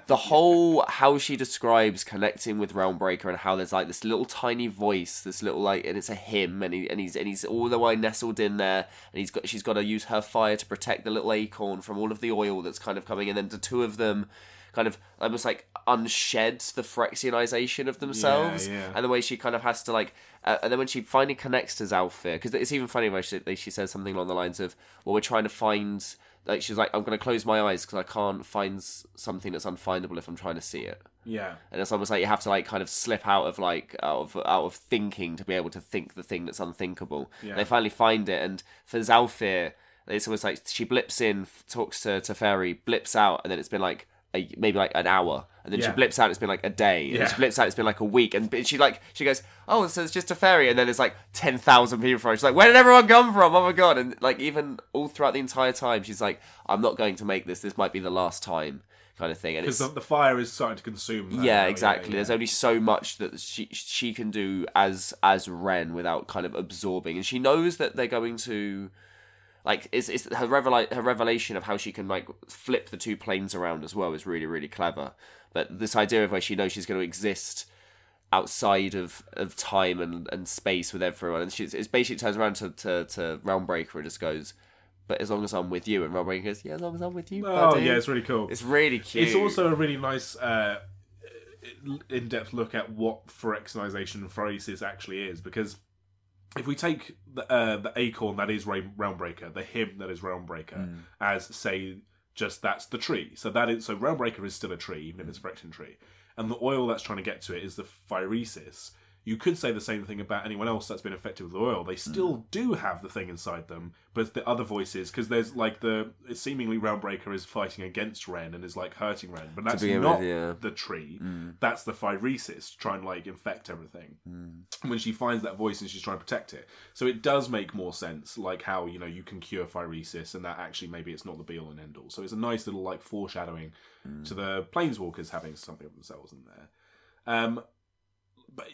The whole how she describes connecting with Realmbreaker, and how there's like this little tiny voice, this little like, and it's a him, and he's all the way nestled in there, and she's got to use her fire to protect the little acorn from all of the oil that's kind of coming, and then the two of them kind of almost like unshed the Phyrexianization of themselves, and the way she kind of has to like, and then when she finally connects to Zalfir, because it's even funny when she says something along the lines of, well, we're trying to find, like, she's like, I'm going to close my eyes because I can't find something that's unfindable if I'm trying to see it. Yeah. And it's almost like you have to like kind of slip out of thinking to be able to think the thing that's unthinkable. Yeah. They finally find it, and for Zalfir, it's almost like she blips in, talks to Teferi, blips out, and then it's been like maybe like an hour, and then she blips out, it's been like a day, and then she blips out, it's been like a week, and she goes, oh, so it's just a fairy, and then there's like 10,000 people for her. She's like, where did everyone come from? Oh my god. And like even all throughout the entire time, she's like, I'm not going to make this might be the last time, kind of thing. And because the fire is starting to consume that. Yeah, exactly. There's only so much that she can do as Ren without kind of absorbing, and she knows that they're going to, like, it's her revelation of how she can like flip the 2 planes around as well is really, really clever. But this idea of where she knows she's going to exist outside of time and space with everyone, and it's basically turns around to Realmbreaker and just goes, but as long as I'm with you, and Realmbreaker goes, yeah, as long as I'm with you, buddy. Oh yeah, it's really cool. It's really cute. It's also a really nice in-depth look at what Phyrexianization and Phrasis actually is, because if we take the acorn that is Realmbreaker, the him that is Realmbreaker, as say just that's the tree. So Realmbreaker is still a tree, even if it's a Phyrexian tree. And the oil that's trying to get to it is the Phyresis. You could say the same thing about anyone else that's been infected with oil. They still do have the thing inside them, but it's the other voices, because there's like seemingly Realmbreaker is fighting against Ren and is like hurting Ren, but that's not the tree. That's the Phryresis trying to like infect everything. When she finds that voice and she's trying to protect it, so it does make more sense, like how you can cure Phryresis, and that actually maybe it's not the be all and end all. So it's a nice little like foreshadowing to the Planeswalkers having something of themselves in there. But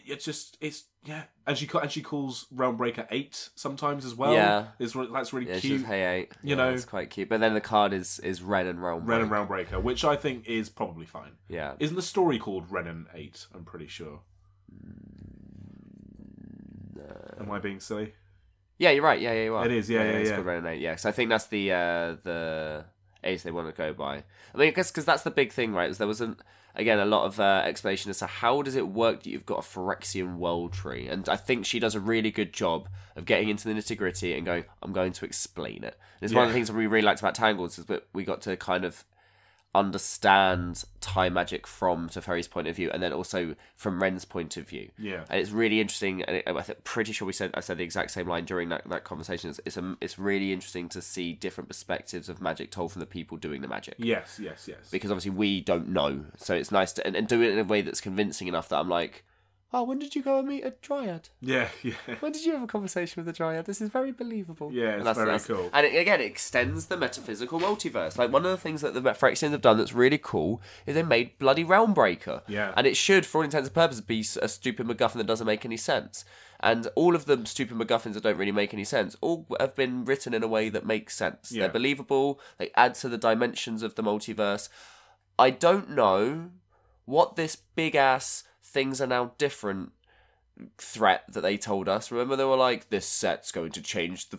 and she calls Realmbreaker 8 sometimes as well. Yeah, that's really cute. She's Hey 8. It's quite cute. But then the card is Ren and Realmbreaker. Ren and Realmbreaker, which I think is probably fine. Yeah, isn't the story called Ren and 8? I'm pretty sure. Am I being silly? Yeah, you're right. Yeah, you are. It is. Yeah. It's called Ren and 8. Yeah, so I think that's the age they want to go by. I mean, I guess because that's the big thing, right? Is there wasn't. Again, a lot of explanation as to how does it work that you've got a Phyrexian world tree. And I think she does a really good job of getting into the nitty-gritty and going, I'm going to explain it. And it's one of the things that we really liked about Tangled is that we got to kind of understand Thai magic from Teferi's point of view, and then also from Ren's point of view. Yeah, and it's really interesting. And I'm pretty sure I said the exact same line during that conversation. It's really interesting to see different perspectives of magic told from the people doing the magic. Yes. Because obviously we don't know, so it's nice to and do it in a way that's convincing enough that I'm like, oh, when did you go and meet a dryad? Yeah. When did you have a conversation with a dryad? This is very believable. Yeah, it's very cool. And it extends the metaphysical multiverse. Like, one of the things that the Phyrexians have done that's really cool is they made bloody Realmbreaker. Yeah. And it should, for all intents and purposes, be a stupid MacGuffin that doesn't make any sense. And all of the stupid MacGuffins that don't really make any sense all have been written in a way that makes sense. Yeah. They're believable. They add to the dimensions of the multiverse. I don't know what this big-ass things are now different threat that they told us. Remember, they were like, this set's going to change the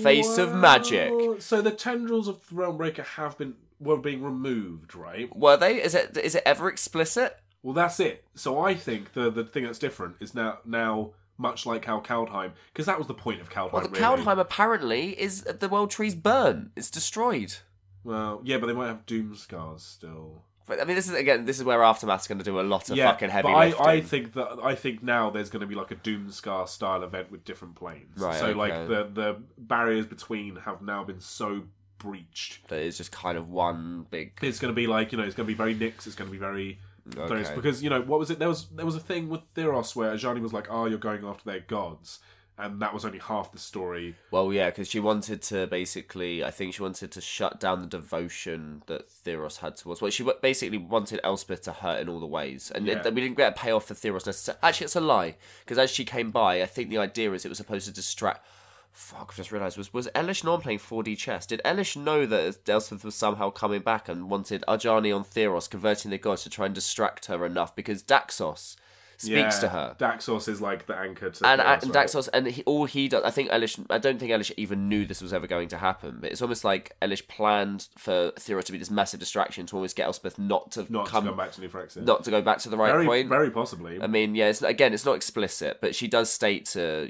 face of magic. So the tendrils of Realmbreaker were being removed, right? Were they? Is it ever explicit? Well, that's it. So I think the thing that's different is now much like how Kaldheim, because that was the point of Kaldheim. Well, the Kaldheim apparently is the world tree's burnt. It's destroyed. Well, yeah, but they might have doom scars still. But I mean, this is where Aftermath's going to do a lot of fucking heavy lifting. I think now there's going to be like a Doomscar style event with different planes. Right. So like the barriers between have now been so breached that it's just kind of one big. It's going to be like it's going to be very Nyx. It's going to be very. Okay. Because what was it? There was a thing with Theros where Ajani was like, "Oh, you're going after their gods." And that was only half the story. Well, yeah, because she wanted to I think she wanted to shut down the devotion that Theros had towards. Well, she basically wanted Elspeth to hurt in all the ways. And we didn't get a payoff for Theros necessarily. Actually, it's a lie. Because as she came by, I think the idea is it was supposed to distract. Fuck, I just realised. Was Elish Norn playing 4D chess? Did Elish know that Elspeth was somehow coming back and wanted Ajani on Theros, converting the gods to try and distract her enough? Because Daxos speaks to her. Daxos is like the anchor to Daxos, and all he does. I don't think Elish even knew this was ever going to happen. But it's almost like Elish planned for Theros to be this massive distraction to always get Elspeth not to go back to New Phyrexia, not to go back to the right point. Very possibly. I mean, yeah. It's not explicit, but she does state to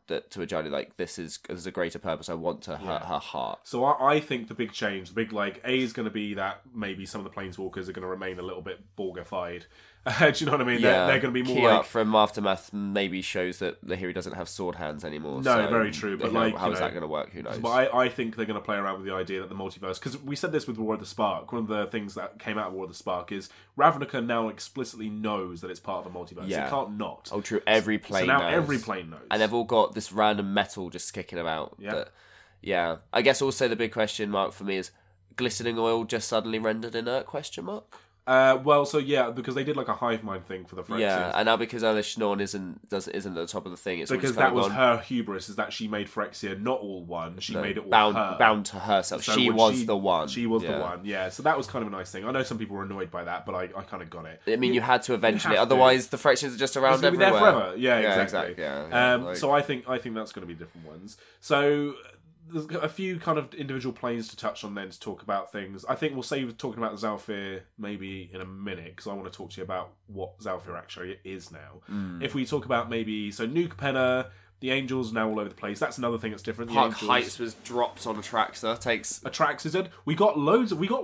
that to Ajani like this is a greater purpose. I want to hurt her heart. So I think the big change, the big A is going to be that maybe some of the Planeswalkers are going to remain a little bit Borgified. Do you know what I mean? Yeah. They're going to be more Kiat from Aftermath maybe shows that Lahiri doesn't have sword hands anymore. No, very true. But how is that going to work? Who knows? But I think they're going to play around with the idea that the multiverse, because we said this with War of the Spark. One of the things that came out of War of the Spark is Ravnica now explicitly knows that it's part of the multiverse. Yeah. It can't not. Oh, true. Every plane knows. Every plane knows. And they've all got this random metal just kicking about. Yeah. I guess also the big question mark for me is glistening oil just suddenly rendered inert? ? Because they did like a hive mind thing for the Phyrexians. Yeah, and now because Elish Norn isn't at the top of the thing, it's because that was her hubris, is that she made Phyrexia not all one, she made it all bound to herself. So she was the one. She was the one, yeah. So that was kind of a nice thing. I know some people were annoyed by that, but I kind of got it. I mean, you had to eventually, otherwise the Phyrexians are just around everywhere. Be there forever. Yeah, exactly. Yeah, so I think that's going to be different ones. So there's a few kind of individual planes to touch on then to talk about things. I think we'll save talking about Zhalfir maybe in a minute, because I want to talk to you about what Zhalfir actually is now. If we talk about Nuke Penna, the Angels now all over the place. That's another thing that's different. Park Heights was dropped on Atraxa. Atraxa. We got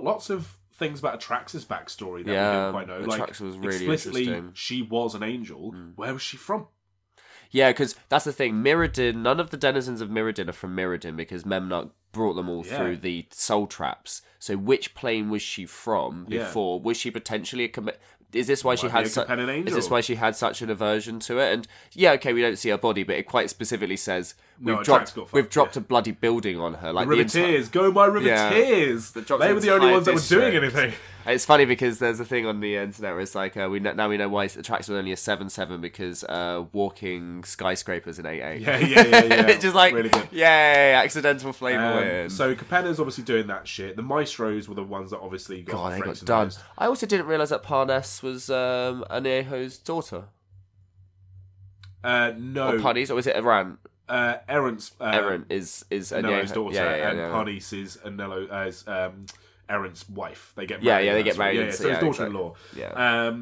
lots of things about Atrax's backstory that we didn't quite know. Atrax was really explicitly, interesting. she was an angel. Where was she from? Yeah, because that's the thing. Mirrodin, none of the denizens of Mirrodin are from Mirrodin because Memnarch brought them all through the soul traps. So which plane was she from before? Was she potentially a... Is this why she had Is this why she had such an aversion to it? And we don't see her body, but it quite specifically says we've dropped a bloody building on her. Like Riveteers, go my Riveteers! They were the only ones that were doing anything. It's funny because there's a thing on the internet where it's like we know why the tracks were only a 7/7 because walking skyscrapers in 8/8. Yeah. It's just like really good. Yay, accidental flavour win. So Capenna's obviously doing that shit. The Maestros were the ones that obviously got done. I also didn't realise that Parnes was Anejo's daughter. No. Or Parnes, or was it Iran? Errant's is Anejo's daughter, and yeah. Parnes is Errant's wife. They get married. They get married. So his daughter-in-law. Yeah.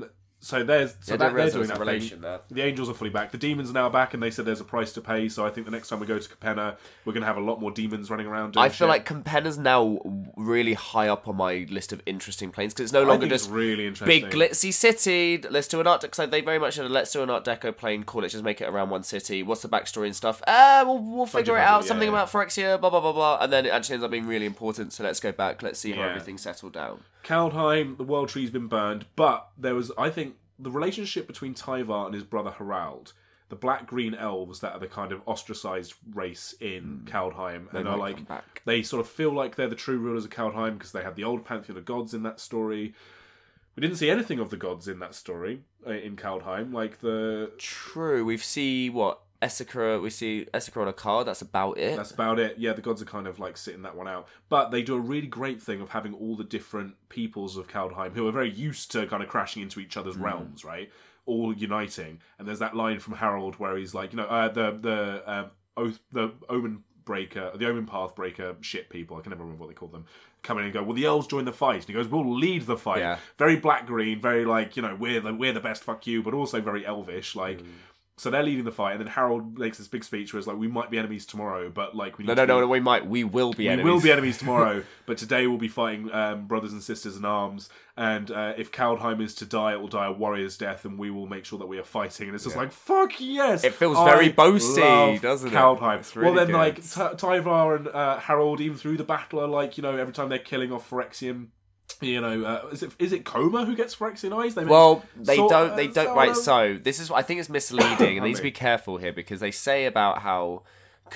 So they're doing that relation thing. there. The angels are fully back. The demons are now back, and they said there's a price to pay. So I think the next time we go to Capenna, we're going to have a lot more demons running around. I feel like Capenna's now really high up on my list of interesting planes because it's no longer just really interesting. Big glitzy city. Let's do an Art Deco. They very much said let's do an Art Deco plane. Cool. Let's just make it around one city. What's the backstory and stuff? We'll figure it out. Something about Phyrexia. Blah blah blah blah. And then it actually ends up being really important. So let's go back. Let's see how everything settled down. Kaldheim, the World Tree's been burned, but there was, I think, the relationship between Tyvar and his brother Harald, the black-green elves that are the kind of ostracised race in Kaldheim, and are like, they sort of feel like they're the true rulers of Kaldheim because they have the old pantheon of gods in that story. We didn't see anything of the gods in that story in Kaldheim, like the... True, we see we see Essekra on a card, that's about it. That's about it. Yeah, the gods are kind of like sitting that one out. But they do a really great thing of having all the different peoples of Kaldheim who are very used to kind of crashing into each other's realms, right? All uniting. And there's that line from Harold where he's like, the Omen Breaker, the Omen Path Breaker shit people, I can never remember what they call them, come in and go, well, the elves join the fight. And he goes, we'll lead the fight. Yeah. Very black-green, very like, we're the best, fuck you, but also very elvish, like... So they're leading the fight, and then Harold makes this big speech where it's like, we might be enemies tomorrow, but like... We will be enemies. We will be enemies tomorrow, but today we'll be fighting brothers and sisters in arms, and if Kaldheim is to die, it will die a warrior's death, and we will make sure that we are fighting. And it's just like, fuck yes! It feels very boasty, doesn't it? Kaldheim. Really then good. like, Tyvar and Harold, even through the battle, are like, every time they're killing off Phyrexian... is it Coma who gets Phyrexian eyes? They don't. Right, so this is, I think it's misleading, and they need to be careful here because they say about how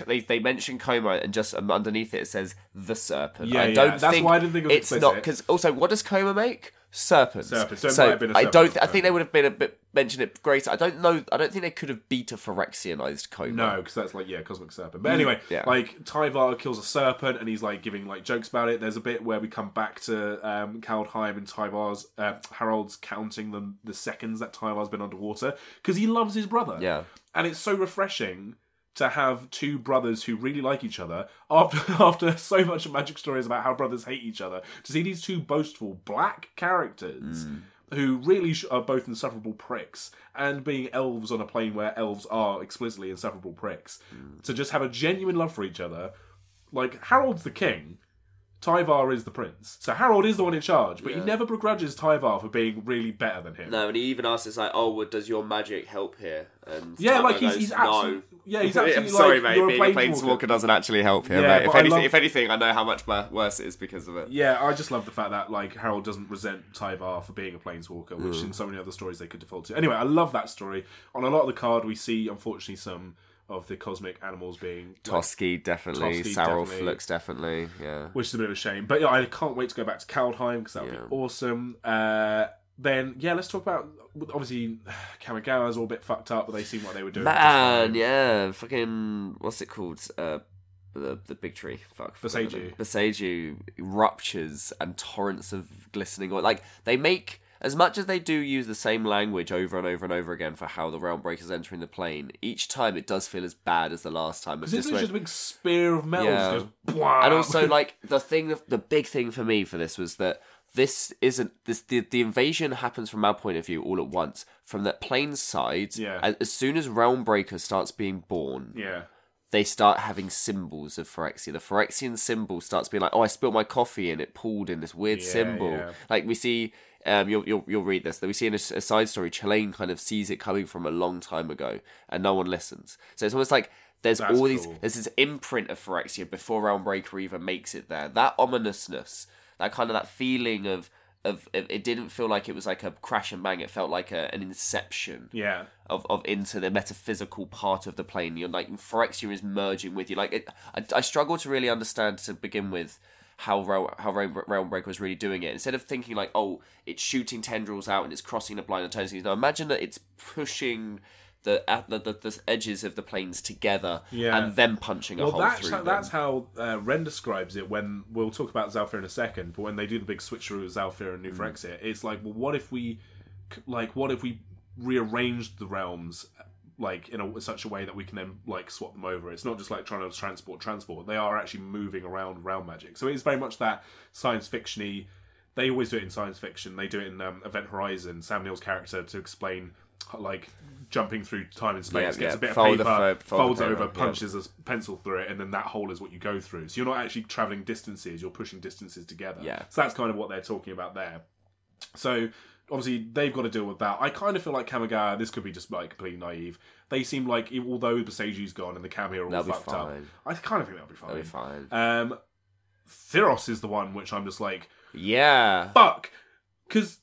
they mention Coma and just underneath it says the serpent. That's why I didn't think it was it's not because also what does Coma make? Serpents. So it so might have been a serpent. I think they would have been a bit mentioned it greater. I don't know. I don't think they could have beat a Phyrexianized Coma. No, because that's like cosmic serpent. But anyway, like Tyvar kills a serpent and he's like giving like jokes about it. There's a bit where we come back to Kaldheim and Tyvar's Harold's counting the seconds that Tyvar's been underwater because he loves his brother. Yeah, and it's so refreshing to have two brothers who really like each other after so much of Magic stories about how brothers hate each other, to see these two boastful black characters who really are both insufferable pricks, and being elves on a plane where elves are explicitly insufferable pricks, to just have a genuine love for each other. Like, Harold's the king, Tyvar is the prince. So Harold is the one in charge, but he never begrudges Tyvar for being really better than him. No, and he even asks us like, "Oh, does your magic help here?" And yeah, Tyvar like goes, he's absolutely, no. He's absolutely I'm sorry, like, mate. Being a planeswalker doesn't actually help here, mate. If anything, I know how much worse it is because of it. Yeah, I just love the fact that like Harold doesn't resent Tyvar for being a planeswalker, which in so many other stories they could default to. Anyway, I love that story. On a lot of the card, we see unfortunately some of the cosmic animals being... Toski, definitely. Sarulflux, definitely. Yeah. Which is a bit of a shame. But yeah, I can't wait to go back to Kaldheim, because that would be awesome. Then, let's talk about... Obviously, Kamigawa's all a bit fucked up, but they seem like they were doing... Man, yeah. Fucking... What's it called? The big tree. Fuck. Boseiju ruptures and torrents of glistening oil. Like, they make... As much as they do use the same language over and over and over again for how the Realm Breaker's entering the plane, each time it does feel as bad as the last time. Because it's just a big spear of metal just goes... Bwah! And also, like, the big thing for me for this was that this isn't... The invasion happens from our point of view all at once. From that plane side, as soon as Realm Breaker starts being born... they start having symbols of Phyrexia. The Phyrexian symbol starts being like, oh, I spilled my coffee and it pooled in this weird symbol. Yeah. Like we see, you'll read this, that we see in a side story, Chalain kind of sees it coming from a long time ago and no one listens. So it's almost like there's there's this imprint of Phyrexia before Realmbreaker even makes it there. That ominousness, that kind of that feeling of it didn't feel like it was like a crash and bang. It felt like an inception. Yeah. Of into the metaphysical part of the plane. You're like Phyrexia is merging with you. Like I struggle to really understand to begin with how Realmbreaker was really doing it. Instead of thinking like, oh, it's shooting tendrils out and it's crossing the blind eternity. Now imagine that it's pushing the edges of the planes together and then punching a hole through them. That's how Ren describes it when, we'll talk about Zalfir in a second, but when they do the big switcheroo of Zalfir and New Phyrexia, it's like, well, what if we rearranged the realms like in such a way that we can then like swap them over? It's not just like trying to transport. They are actually moving around realm magic. So it's very much that science fiction-y. They always do it in science fiction. They do it in Event Horizon. Sam Neill's character, to explain like jumping through time and space, gets a bit of paper, folds over, punches a pencil through it, and then that hole is what you go through. So you're not actually travelling distances, you're pushing distances together. Yeah. So that's kind of what they're talking about there. So obviously they've got to deal with that. I kind of feel like Kamigawa, this could be just like completely naive, they seem like, although Boseju's gone and the Kami are all fucked up, I kind of think that'll be fine. Theros is the one which I'm just like, fuck, because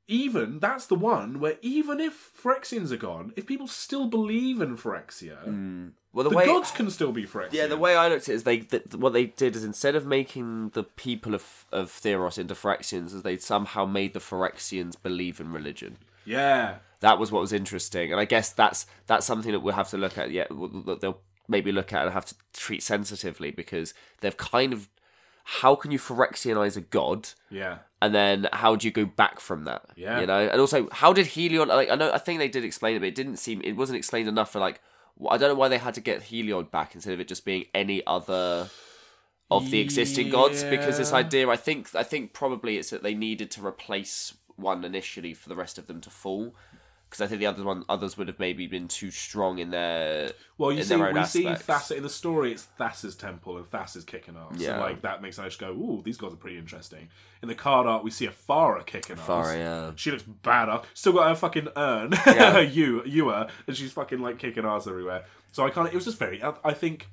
even that's the one where even if Phyrexians are gone, if people still believe in Phyrexia, the gods can still be Phyrexian. Yeah, the way I looked at it is what they did is, instead of making the people of Theros into Phyrexians, is they somehow made the Phyrexians believe in religion. Yeah, that was what was interesting, and I guess that's something that we'll have to look at. Yeah, they'll maybe look at and have to treat sensitively, because they've kind of, how can you Phyrexianize a god? Yeah. And then how do you go back from that? Yeah. You know? And also, how did Heliod... Like, I think they did explain it, but it wasn't explained enough for, like... I don't know why they had to get Heliod back instead of it just being any other of the existing gods, because this idea, I think probably it's that they needed to replace one initially for the rest of them to fall. Because I think the others would have maybe been too strong in their we see Thassa in the story. It's Thassa's temple, and Thassa's kicking ass. Yeah. So like that makes us go, ooh, these guys are pretty interesting. In the card art, we see Afara kicking ass. Yeah. She looks badass. Still got her fucking urn, Ewer, and she's fucking like kicking ass everywhere. So it was just very. I think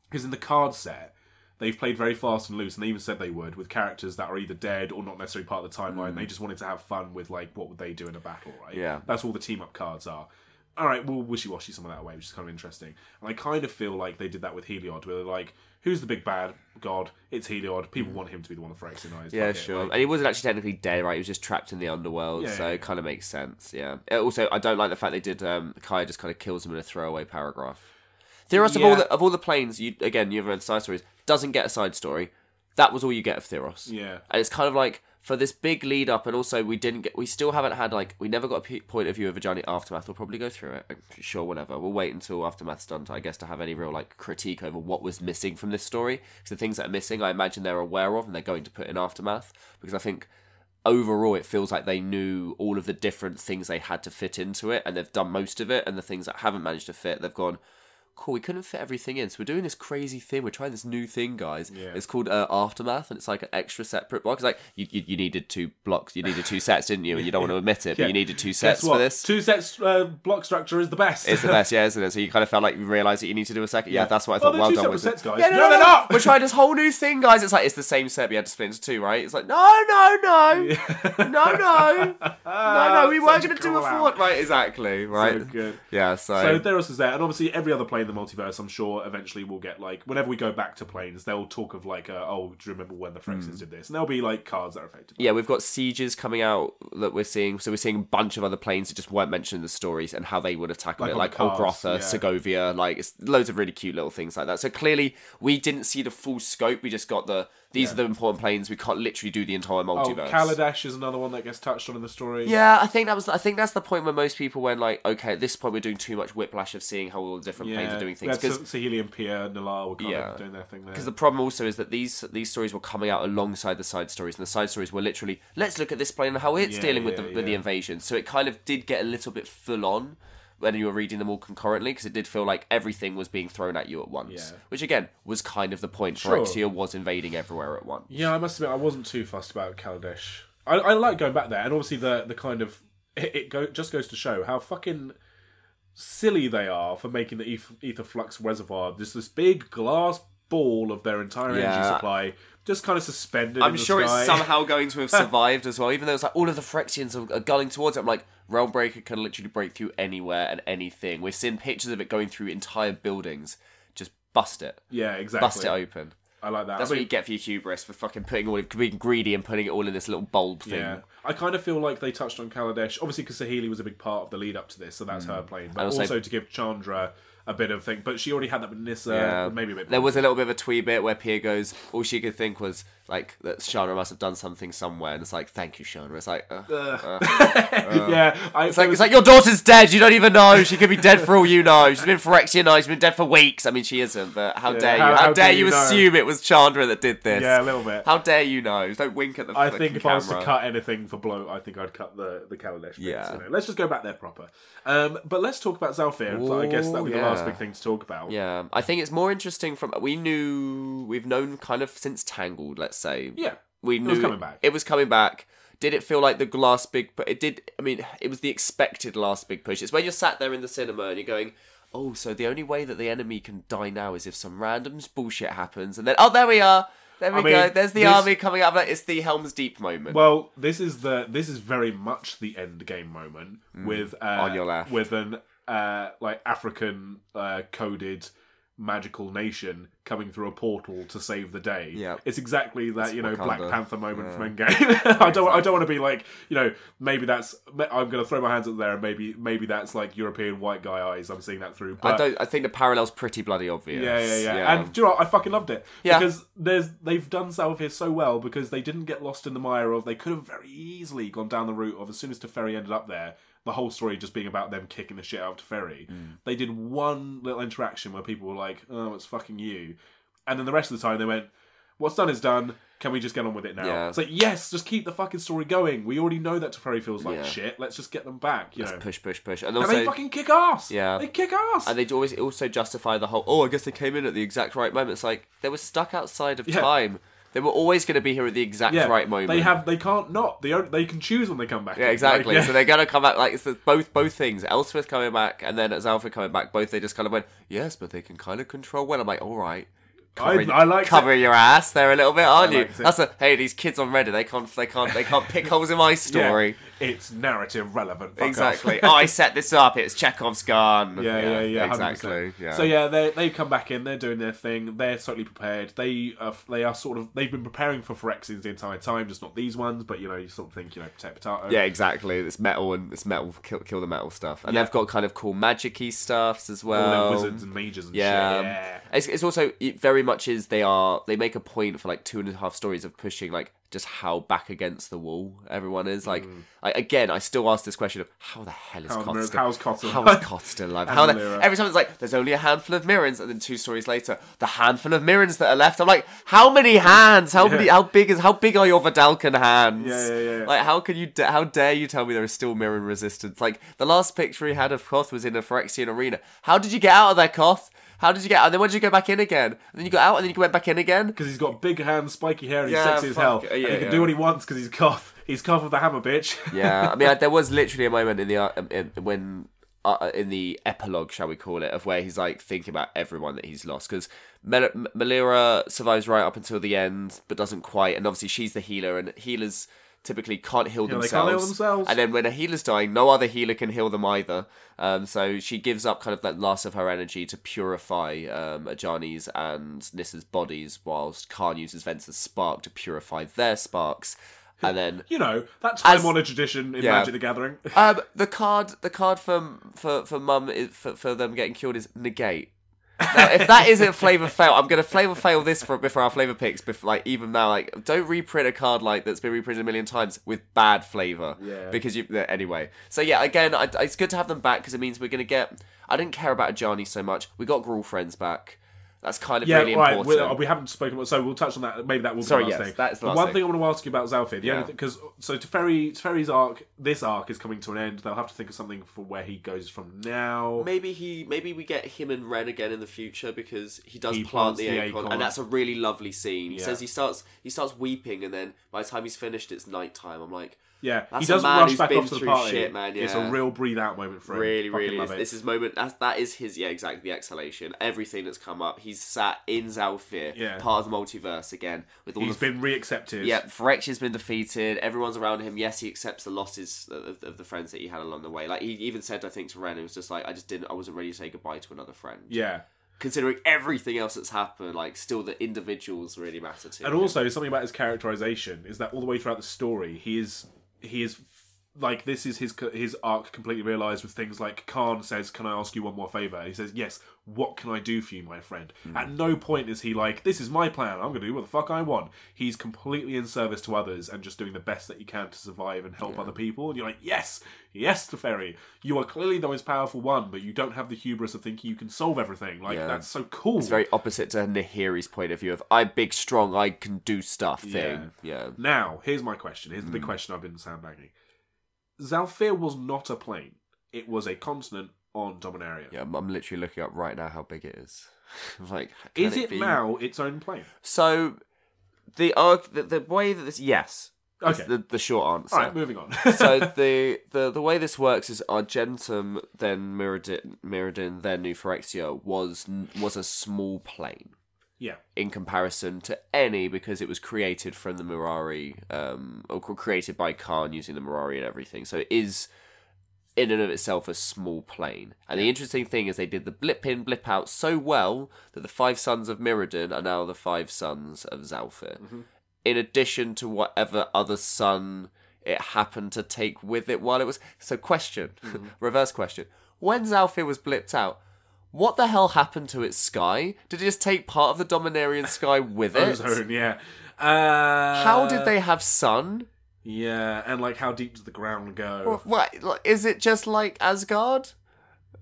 because in the card set, they've played very fast and loose, and they even said they would, with characters that are either dead or not necessarily part of the timeline. They just wanted to have fun with, like, what would they do in a battle, right? Yeah. That's all the team-up cards are. All right, we'll wishy-washy some of that away, which is kind of interesting. And I kind of feel like they did that with Heliod, where they're like, who's the big bad god? It's Heliod. People want him to be the one that Phyrexianized. Yeah, sure. And he wasn't actually technically dead, right? He was just trapped in the underworld, it kind of makes sense, yeah. Also, I don't like the fact they did, Kaya just kind of kills him in a throwaway paragraph. Theros, of all the planes, you have read side stories, doesn't get a side story. That was all you get of Theros. Yeah. And it's kind of like, for this big lead up, and also we still haven't had, like, we never got a point of view of a giant Aftermath. We'll probably go through it. Sure, whatever. We'll wait until Aftermath's done, I guess, to have any real, like, critique over what was missing from this story. Because the things that are missing, I imagine they're aware of, and they're going to put in Aftermath. Because I think overall it feels like they knew all of the different things they had to fit into it, and they've done most of it, and the things that haven't managed to fit, they've gone, cool, we couldn't fit everything in, so we're doing this crazy thing, we're trying this new thing, guys. Yeah. It's called Aftermath, and it's like an extra separate block. It's like, you needed 2 blocks, you needed 2 sets, didn't you? And you don't want to admit it, but you needed 2 sets for this. 2 sets block structure is the best. It's the best, yeah, isn't it? So you kind of felt like you realised that you need to do a second. Yeah, that's what I thought. Well done with sets, guys. Yeah, no, they're not. We're trying this whole new thing, guys. It's like, it's the same set, but you had to split into 2, right? It's like, no. We weren't going to do a 4. Right, exactly, right? So good. Yeah, So Theros is there, and obviously every other plane in the multiverse, I'm sure eventually we'll get, like, whenever we go back to planes, they'll talk of, like, do you remember when the Phyrexians did this? And there'll be, like, cards that are affected. Yeah, we've got sieges coming out that we're seeing. So we're seeing a bunch of other planes that just weren't mentioned in the stories and how they would have tackled it. Like Olgrotha, Segovia, like, it's loads of really cute little things like that. So clearly, we didn't see the full scope. We just got these are the important planes. We can't literally do the entire multiverse. Kaladesh is another one that gets touched on in the story. Yeah, I think that's the point where most people went, like, okay, at this point we're doing too much whiplash of seeing how all the different planes are doing things. Because Saheli and Pierre, Nilar were kind of doing their thing there. Because the problem also is that these stories were coming out alongside the side stories, and the side stories were literally, let's look at this plane and how it's dealing with the invasion. So it kind of did get a little bit full on. when you were reading them all concurrently, because it did feel like everything was being thrown at you at once. Yeah. Which, again, was kind of the point. Sure. Phyrexia was invading everywhere at once. Yeah, I must admit, I wasn't too fussed about Kaladesh. I like going back there, and obviously the kind of... just goes to show how fucking silly they are for making the ether flux reservoir just this big glass ball of their entire energy supply just kind of suspended in the sure sky. It's somehow going to have survived as well, even though it's like all of the Phyrexians are gunning towards it. I'm like, Realmbreaker can literally break through anywhere and anything. We've seen pictures of it going through entire buildings. Just bust it. Yeah, exactly. Bust it open. I like that. That's what you get for your hubris, for fucking being greedy and putting it all in this little bulb thing. Yeah. I kind of feel like they touched on Kaladesh, obviously because Sahili was a big part of the lead up to this, so that's her playing. But also to give Chandra a bit of thing. But she already had that with Nissa, maybe a bit more. There was a little bit of a twee bit where Pia goes, all she could think was, like, that Chandra must have done something somewhere, and it's like, thank you, Chandra. It's like, yeah. It's like, your daughter's dead, you don't even know. She could be dead for all you know. She's been Phyrexianized, she's been dead for weeks. I mean, she isn't, but how dare you? How dare you assume it was Chandra that did this? Yeah, a little bit. How dare you know? Don't wink at the I think if camera. I was to cut anything for blow, I think I'd cut the Kaladesh bits. Yeah. You know. Let's just go back there proper. But let's talk about Zalfir. I guess that'll be the last big thing to talk about. Yeah, I think it's more interesting from... we've known kind of since Tangled, let's say. Yeah. We knew it was coming back. It was coming back. Did it feel like the last big... It did... I mean, it was the expected last big push. It's when you're sat there in the cinema and you're going, oh, so the only way that the enemy can die now is if some random bullshit happens. And then, oh, there we are. There we go. There's the army coming out of it. It's the Helm's Deep moment. Well, this is very much the end game moment with on your left, with an like African coded magical nation coming through a portal to save the day. Yeah, it's exactly that, you know, Wakanda. Black Panther moment from Endgame. I don't want to be like, you know, maybe that's... I'm going to throw my hands up there and maybe that's like European white guy eyes. I'm seeing that through. But I think the parallel's pretty bloody obvious. Yeah. And do you know what? I fucking loved it. Yeah. Because they've done Zalfir so well because they didn't get lost in the mire of... They could have very easily gone down the route of, as soon as Teferi ended up there, the whole story just being about them kicking the shit out of Teferi. They did one little interaction where people were like, oh, it's fucking you. And then the rest of the time they went, what's done is done. Can we just get on with it now? Yeah. It's like, yes, just keep the fucking story going. We already know that Teferi feels like shit. Let's just get them back, you know. Push. And also, they fucking kick ass. Yeah. They kick ass. And they'd always also justify the whole, I guess they came in at the exact right moment. It's like, they were stuck outside of time. They were always going to be here at the exact right moment. They can't not. They can choose when they come back. Yeah, exactly. Like, so they're going to come back. Like, it's both things. Elspeth coming back and then Zalfir coming back. Both they just kind of went, yes, but they can kind of control when. I'm like, all right. I like cover your ass there a little bit, aren't you? That's hey, these kids on Reddit, they can't pick holes in my story. Yeah, it's narrative relevant. Exactly. Oh, I set this up. It's Chekhov's gun. Yeah. Exactly. Yeah. So they come back in. They're doing their thing. They're totally prepared. They are sort of... They've been preparing for Phyrexians the entire time, just not these ones. But you know, you sort of think, you know, potato. Yeah, exactly. It's metal and it's metal. Kill the metal stuff. And they've got kind of cool magic-y stuffs as well. All their wizards and mages and shit. Yeah. It's also very much is they make a point for like 2.5 stories of pushing like just how back against the wall everyone is. Like, again, I still ask this question of how the hell is Koth still alive? Every time it's like, there's only a handful of Mirrans, and then 2 stories later, the handful of Mirrans that are left. I'm like, how many hands? How big are your Vidalcan hands? Yeah. Like, how dare you tell me there is still Mirran resistance? Like, the last picture he had of Koth was in a Phyrexian arena. How did you get out of there, Koth? How did you get out? And then when did you go back in again? And then you got out and then you went back in again? Because he's got big hands, spiky hair, and he's sexy as hell. And he can do what he wants because he's Koth. He's Koth with the hammer, bitch. Yeah, I mean, there was literally a moment in the epilogue, shall we call it, of where he's like thinking about everyone that he's lost. Because Melira survives right up until the end, but doesn't quite. And obviously she's the healer, and healers typically can't heal themselves. They can't heal themselves. And then when a healer's dying, no other healer can heal them either. So she gives up kind of that last of her energy to purify Ajani's and Nissa's bodies, whilst Khan uses Venser's spark to purify their sparks. And then, you know, that time-honoured tradition in Magic the Gathering. The card for Mum for them getting cured is negate. Now, if that isn't Flavor Fail, I'm going to Flavor Fail this before our Flavor picks. Like, even now, like, don't reprint a card like that's been reprinted a million times with bad flavor. Yeah. Because anyway. So yeah, again, it's good to have them back because it means we're going to get... I didn't care about Ajani so much. We got Gruul friends back. That's kind of Yeah, really right. important. We haven't spoken about, so we'll touch on that. Maybe that will be Sorry, the last yes, thing. that's the But last one thing. thing I want to ask you about Zalfir, the only thing, because to Ferry's arc, this arc is coming to an end. They'll have to think of something for where he goes from now. Maybe we get him and Ren again in the future because he does plant plants the the acorn, acorn. and that's a really lovely scene. He Yeah. says he starts weeping, and then by the time he's finished, it's nighttime. I'm like, Yeah, that's he doesn't a man rush who's back been off to the through party. shit, man. Yeah. It's a real breathe out moment for him. Really, Fucking really love is. it. This is moment. That is his. Yeah, exactly. The exhalation. Everything that's come up. He's sat in Zalfir, part of the multiverse again. With all He's been re-accepted. Yeah, Phyrexian's been defeated. Everyone's around him. Yes, he accepts the losses of the friends that he had along the way. Like he even said, I think to Ren, it was just like, I wasn't ready to say goodbye to another friend. Yeah. Considering everything else that's happened, like still the individuals really matter to him. And also something about his characterization is that all the way throughout the story, he is like, this is his arc completely realised with things like Khan says, "Can I ask you one more favour?" He says, "Yes, what can I do for you, my friend?" At no point is he like, "This is my plan, I'm going to do what the fuck I want." He's completely in service to others and just doing the best that he can to survive and help other people. And you're like, yes, Teferi, you are clearly the most powerful one, but you don't have the hubris of thinking you can solve everything. Like, that's so cool. It's very opposite to Nahiri's point of view of, I'm big, strong, I can do stuff thing. Yeah. Now, here's my question. Here's the big question I've been sandbagging. Zalfir was not a plane. It was a continent on Dominaria. Yeah, I'm literally looking up right now how big it is. Like, is it now its own plane? So, the way that this... Yes. Okay. The short answer. Alright, moving on. So, the way this works is Argentum, then Mirrodin, then New Phyrexia was a small plane. Yeah. In comparison to any, because it was created from the Mirari, or created by Khan using the Mirari and everything. So it is, in and of itself, a small plane. And the interesting thing is they did the blip in, blip out so well that the 5 sons of Mirrodin are now the 5 sons of Zalfir. Mm-hmm. In addition to whatever other son it happened to take with it while it was... So question, reverse question. When Zalfir was blipped out, what the hell happened to its sky? Did it just take part of the Dominarian sky with it? Ozone, yeah. How did they have sun? Yeah, and like, how deep does the ground go? What, is it just like Asgard?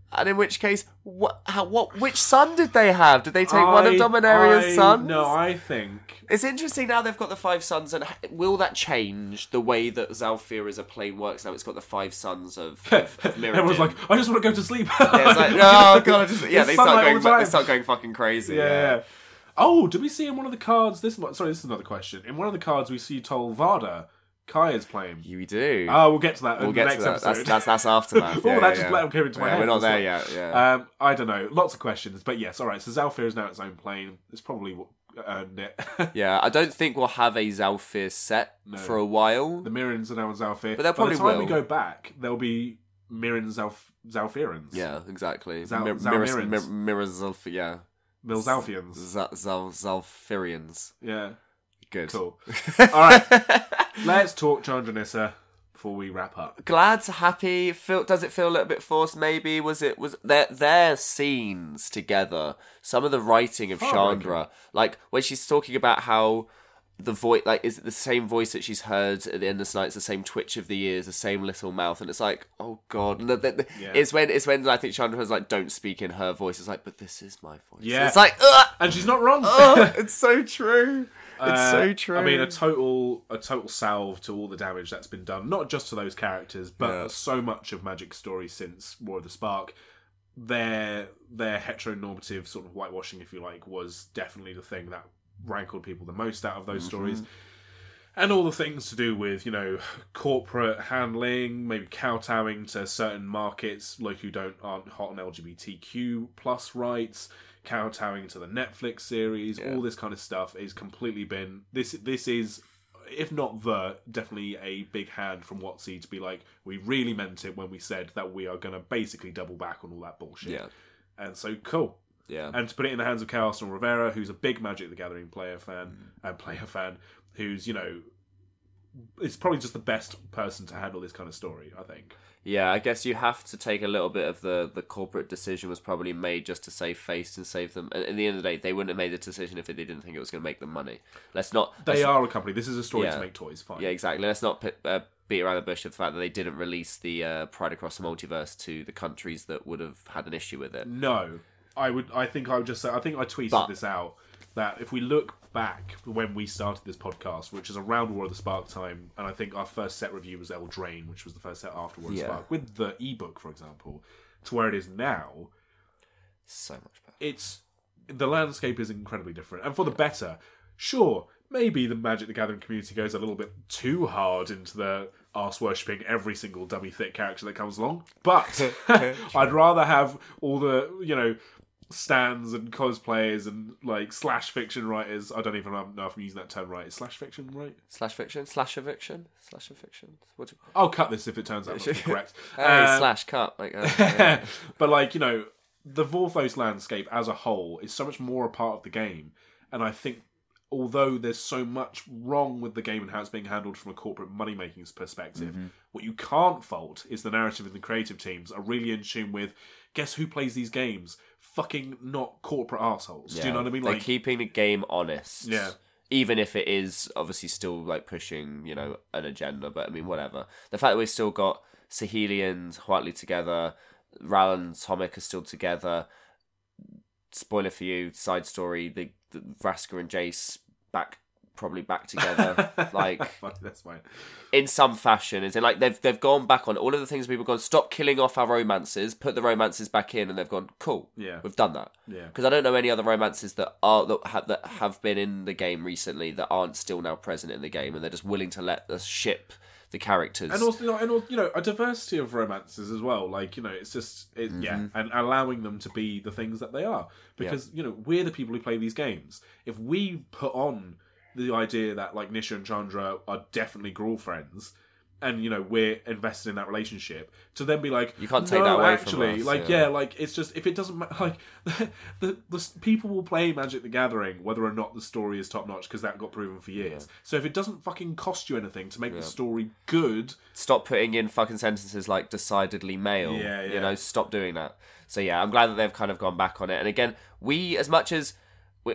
And in which case, which sun did they have? Did they take one of Dominaria's sons? No, I think... It's interesting now they've got the 5 sons, and will that change the way that Zalfir as a plane works now? It's got the 5 sons of Mirrodin. Everyone's like, I just want to go to sleep. Yeah, it's like, oh god, they start going fucking crazy. Yeah. Oh, did we see in one of the cards, this is another question. In one of the cards we see Tol Varda, Kaya's plane. We do. Oh, we'll get to that in the next episode. That's aftermath. Just let him come into my head. We're not there yet. Yeah. I don't know. Lots of questions, but yes. All right. So Zalfir is now its own plane. It's probably earned it. Yeah, I don't think we'll have a Zalfir set for a while. The Mirrans are now on Zalfir, but they'll probably by the time we go back, there'll be Mirran Zalfirans. Yeah, exactly. Mirrors Zalfir. Yeah. Milzalfians. Zalfirians. Yeah. Good. Cool. All right. Let's talk Chandranissa before we wrap up. Glad, happy. Does it feel a little bit forced? Maybe was their scenes together? Some of the writing of Chandra, like when she's talking about how the voice, like, is it the same voice that she's heard at the end of this night? It's the same twitch of the ears, the same little mouth, and it's like, oh god. It's when I think Chandra was like, don't speak in her voice. It's like, but this is my voice. Yeah. It's like, and she's not wrong. It's so true. It's so true. I mean, a total salve to all the damage that's been done, not just to those characters, but so much of Magic's story since War of the Spark. Their heteronormative sort of whitewashing, if you like, was definitely the thing that rankled people the most out of those stories. And all the things to do with, corporate handling, maybe kowtowing to certain markets, like who aren't hot on LGBTQ plus rights, kowtowing to the Netflix series, all this kind of stuff is completely been... This is, if not definitely a big hand from WotC to be like, we really meant it when we said that we are going to basically double back on all that bullshit. Yeah. And so, cool. Yeah. And to put it in the hands of Chaos and Rivera, who's a big Magic the Gathering player fan, who's, is probably just the best person to handle this kind of story, I think. Yeah, I guess you have to take a little bit of the corporate decision was probably made just to save face and save them. And at the end of the day, they wouldn't have made the decision if they didn't think it was going to make them money. They are a company. This is a story to make toys. Fine. Yeah, exactly. Let's not beat around the bush of the fact that they didn't release the Pride Across the Multiverse to the countries that would have had an issue with it. No. I think I would just say, I think I tweeted this out, that if we look back when we started this podcast, which is around War of the Spark time, and I think our first set review was Eldraine, which was the first set after War of the Spark, with the ebook, for example, to where it is now, so much better. The landscape is incredibly different, and for the better. Sure, maybe the Magic the Gathering community goes a little bit too hard into the arse worshipping every single dummy thick character that comes along, but I'd rather have all the, you know, stands and cosplayers and like slash fiction writers. I don't even know if I'm using that term right. Is slash fiction right? Slash fiction? Slash eviction? Slash eviction? What do you... I'll cut this if it turns out not to be correct. Slash cut. Like, yeah. But like, you know, the Vorthos landscape as a whole is so much more a part of the game, and I think although there's so much wrong with the game and how it's being handled from a corporate money-making perspective, what you can't fault is the narrative and the creative teams are really in tune with, guess who plays these games? Fucking not corporate assholes. Yeah. Do you know what I mean? They're Like, keeping the game honest. Yeah. Even if it is obviously still like pushing, you know, an agenda. But I mean, whatever. The fact that we've still got Saheli and Huatli together, Ral and Tomek are still together. Spoiler for you, side story, the Vraska and Jace probably back together, like that's fine. In some fashion. Is in like they've gone back on all of the things people have gone, stop killing off our romances, put the romances back in, and they've gone, cool, yeah, we've done that. Yeah, because I don't know any other romances that have been in the game recently that aren't still now present in the game, and they're just willing to let us ship the characters, and also, you know, a diversity of romances as well. Like, you know, it's just and allowing them to be the things that they are, because you know, we're the people who play these games. If we put on the idea that like Nisha and Chandra are definitely Gruul friends, and you know, we're invested in that relationship, to then be like, you can't take that away actually, from us, like like it's just, if it doesn't like the people will play Magic the Gathering whether or not the story is top notch, because that got proven for years. So if it doesn't fucking cost you anything to make the story good, stop putting in fucking sentences like decidedly male. You know, stop doing that. So yeah, I'm glad that they've kind of gone back on it. And again, we, as much as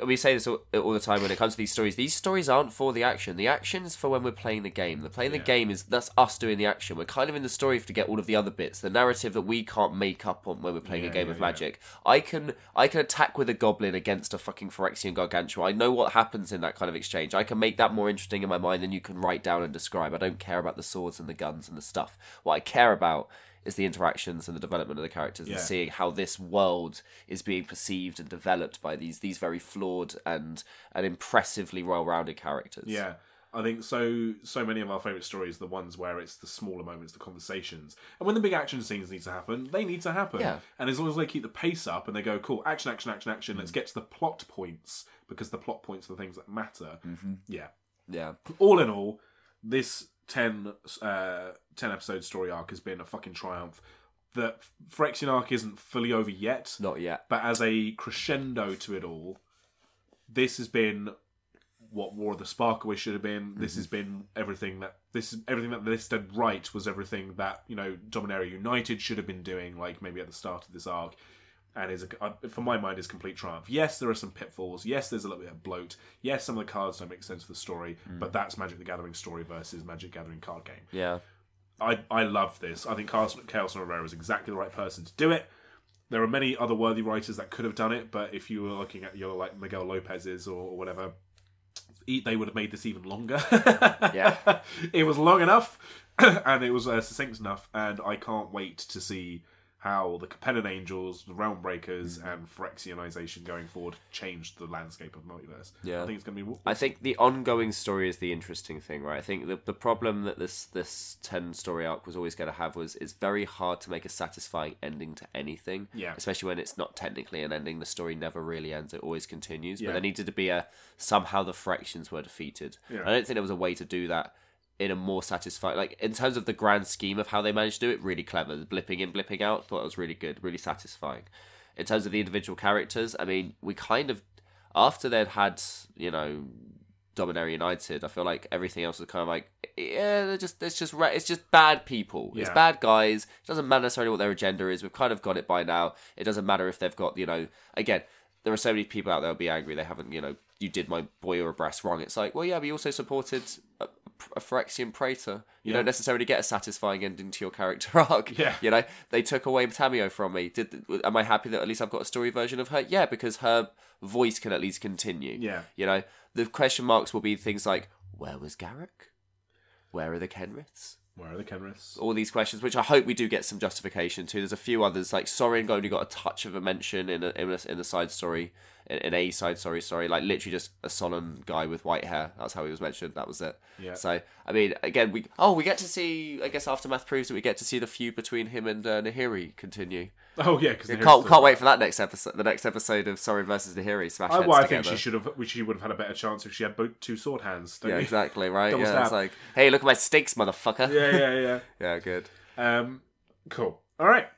we say this all the time when it comes to these stories aren't for the action. The action's for when we're playing the game. The game that's us doing the action. We're kind of in the story to get all of the other bits, the narrative that we can't make up on when we're playing a game of Magic. I can attack with a goblin against a fucking Phyrexian Gargantua. I know what happens in that kind of exchange. I can make that more interesting in my mind than you can write down and describe. I don't care about the swords and the guns and the stuff. What I care about is the interactions and the development of the characters, and seeing how this world is being perceived and developed by these very flawed and impressively well-rounded characters. Yeah, I think so many of our favourite stories are the ones where it's the smaller moments, the conversations. And when the big action scenes need to happen, they need to happen. Yeah. And as long as they keep the pace up and they go, cool, action, let's get to the plot points, because the plot points are the things that matter. Yeah. Yeah. All in all, this 10 episode story arc has been a fucking triumph. The Phyrexian arc isn't fully over yet. Not yet. But as a crescendo to it all, this has been what War of the Sparkaway should have been. This has been everything that this did right was everything that, you know, Dominaria United should have been doing, like maybe at the start of this arc. And is for my mind is complete triumph. Yes, there are some pitfalls. Yes, there's a little bit of bloat. Yes, some of the cards don't make sense for the story. But that's Magic the Gathering story versus Magic the Gathering card game. Yeah. I love this. I think Chaos Rivera is exactly the right person to do it. There are many other worthy writers that could have done it, but if you were looking at your like Miguel Lopez's or whatever, they would have made this even longer. Yeah. It was long enough, and it was succinct enough, and I can't wait to see how the Companion Angels, the Realm Breakers, and Phyrexianization going forward changed the landscape of Multiverse. Yeah. I think it's going to be... I think the ongoing story is the interesting thing, right? I think the problem that this 10 story arc was always going to have was it's very hard to make a satisfying ending to anything. Yeah. Especially when it's not technically an ending. The story never really ends. It always continues. Yeah. But there needed to be somehow the Phyrexians were defeated. Yeah. I don't think there was a way to do that in a more satisfying, like in terms of the grand scheme of how they managed to do it, really clever. The blipping in, blipping out, thought it was really good, really satisfying. In terms of the individual characters, I mean, we kind of, after they'd had, you know, Dominaria United, I feel like everything else was kind of like, yeah, it's just bad people. Yeah. It's bad guys. It doesn't matter necessarily what their agenda is. We've kind of got it by now. It doesn't matter if they've got, you know, again, there are so many people out there who'll be angry they haven't, you know, you did my boy or a breast wrong. It's like, well, yeah, but you also supported a a Phyrexian praetor. You Yeah. don't necessarily get a satisfying ending to your character arc. Yeah. You know, they took away Tamio from me. Am I happy that at least I've got a story version of her? Yeah, because her voice can at least continue. Yeah. You know, the question marks will be things like, where was Garrick? Where are the Kenriths? Where are the Kenriths? All these questions, which I hope we do get some justification to. There's a few others, like Sorin only got a touch of a mention in a side story, in a side story, like literally just a solemn guy with white hair. That's how he was mentioned. That was it. Yeah. So I mean, again, we get to see. I guess Aftermath proves that we get to see the feud between him and Nahiri continue. Oh yeah, because Can't wait for that next episode. The next episode of Sorin versus Nahiri. Smash heads I together. think she would have had a better chance if she had both two sword hands. Yeah, exactly. Right. Double Yeah, stab. it's like, hey, look at my stakes, motherfucker. Yeah. Yeah, good. Cool. All right.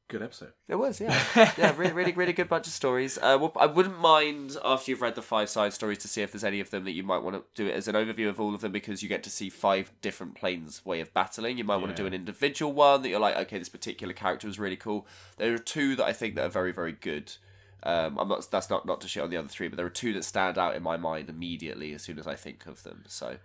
Good episode. It was, yeah. Yeah, really good bunch of stories. Well, I wouldn't mind, after you've read the 5 side stories, to see if there's any of them that you might want to do it as an overview of all of them, because you get to see 5 different planes way of battling. You might want to do an individual one that you're like, okay, this particular character was really cool. There are 2 that I think that are very, very good. That's not to shit on the other 3, but there are 2 that stand out in my mind immediately as soon as I think of them. So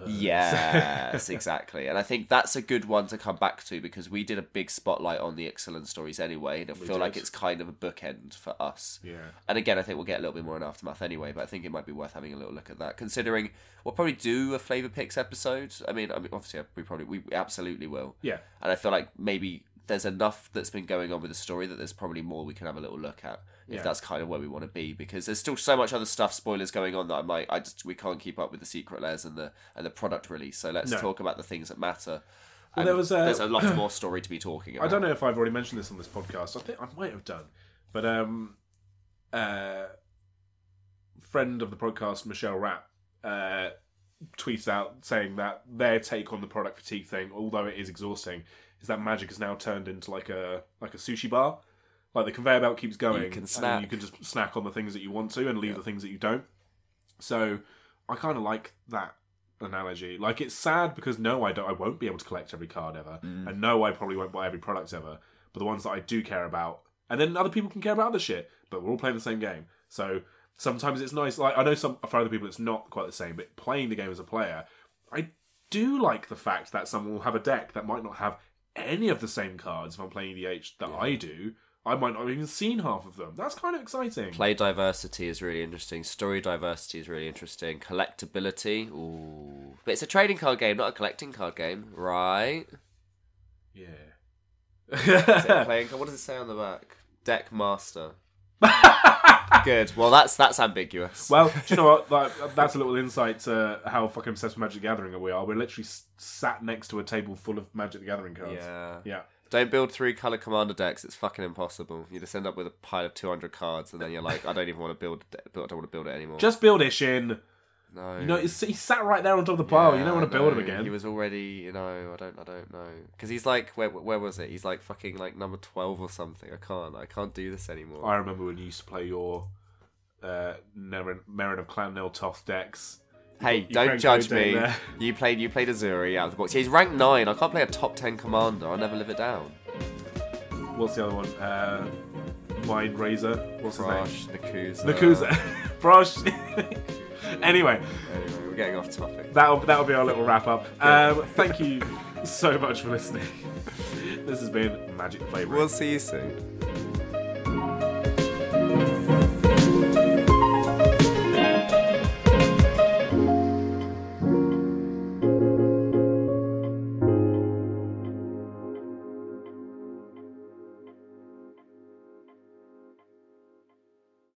yes, exactly, and I think that's a good one to come back to, because we did a big spotlight on the excellent stories anyway, and I feel like it's kind of a bookend for us. Yeah, and again, I think we'll get a little bit more in Aftermath anyway, but I think it might be worth having a little look at that, considering we'll probably do a Flavor Picks episode. I mean, obviously we absolutely will. Yeah, and I feel like maybe there's enough that's been going on with the story that there's probably more we can have a little look at, if that's kind of where we want to be, because there's still so much other stuff, spoilers going on, that we can't keep up with the secret layers and the product release. So let's talk about the things that matter. Well, there's a lot more story to be talking about. I don't know if I've already mentioned this on this podcast. I think I might have done, but friend of the podcast, Michelle Rapp, tweets out saying that their take on the product fatigue thing, although it is exhausting, is that Magic has now turned into like a sushi bar. Like the conveyor belt keeps going, you can snack. and you can just snack on the things that you want to and leave the things that you don't. So I kind of like that analogy. Like, it's sad because I won't be able to collect every card ever, and no, I probably won't buy every product ever. But the ones that I do care about, and then other people can care about other shit, but we're all playing the same game. So sometimes it's nice. Like, I know for other people it's not quite the same, but playing the game as a player, I do like the fact that someone will have a deck that might not have any of the same cards if I'm playing EDH that I do. I might not have even seen half of them. That's kind of exciting. Play diversity is really interesting. Story diversity is really interesting. Collectability, ooh. But it's a trading card game, not a collecting card game, right? Yeah. Is it a playing card? What does it say on the back? Deck master. Good. Well, that's ambiguous. Well, do you know what? That's a little insight to how fucking obsessed with Magic the Gathering we are. We're literally sat next to a table full of Magic the Gathering cards. Yeah. Don't build 3 color commander decks. It's fucking impossible. You just end up with a pile of 200 cards, and then you're like, I don't even want to build. I don't want to build it anymore. Just build Ishin. No. You know, he sat right there on top of the pile. You don't want to build him again. He was already, I don't know. Because he's like, where was it? He's like fucking like number 12 or something. I can't do this anymore. I remember when you used to play your Merrin of Clannel Toth decks. Hey, don't judge me. You played Azuri out of the box. He's ranked 9. I can't play a top 10 commander. I'll never live it down. What's the other one? Mind Razor. What's Brosh, his name? Nakuza. Brosh. Anyway, we're getting off topic. That'll be our little wrap up. Thank you so much for listening. This has been Magic Flavor. We'll see you soon.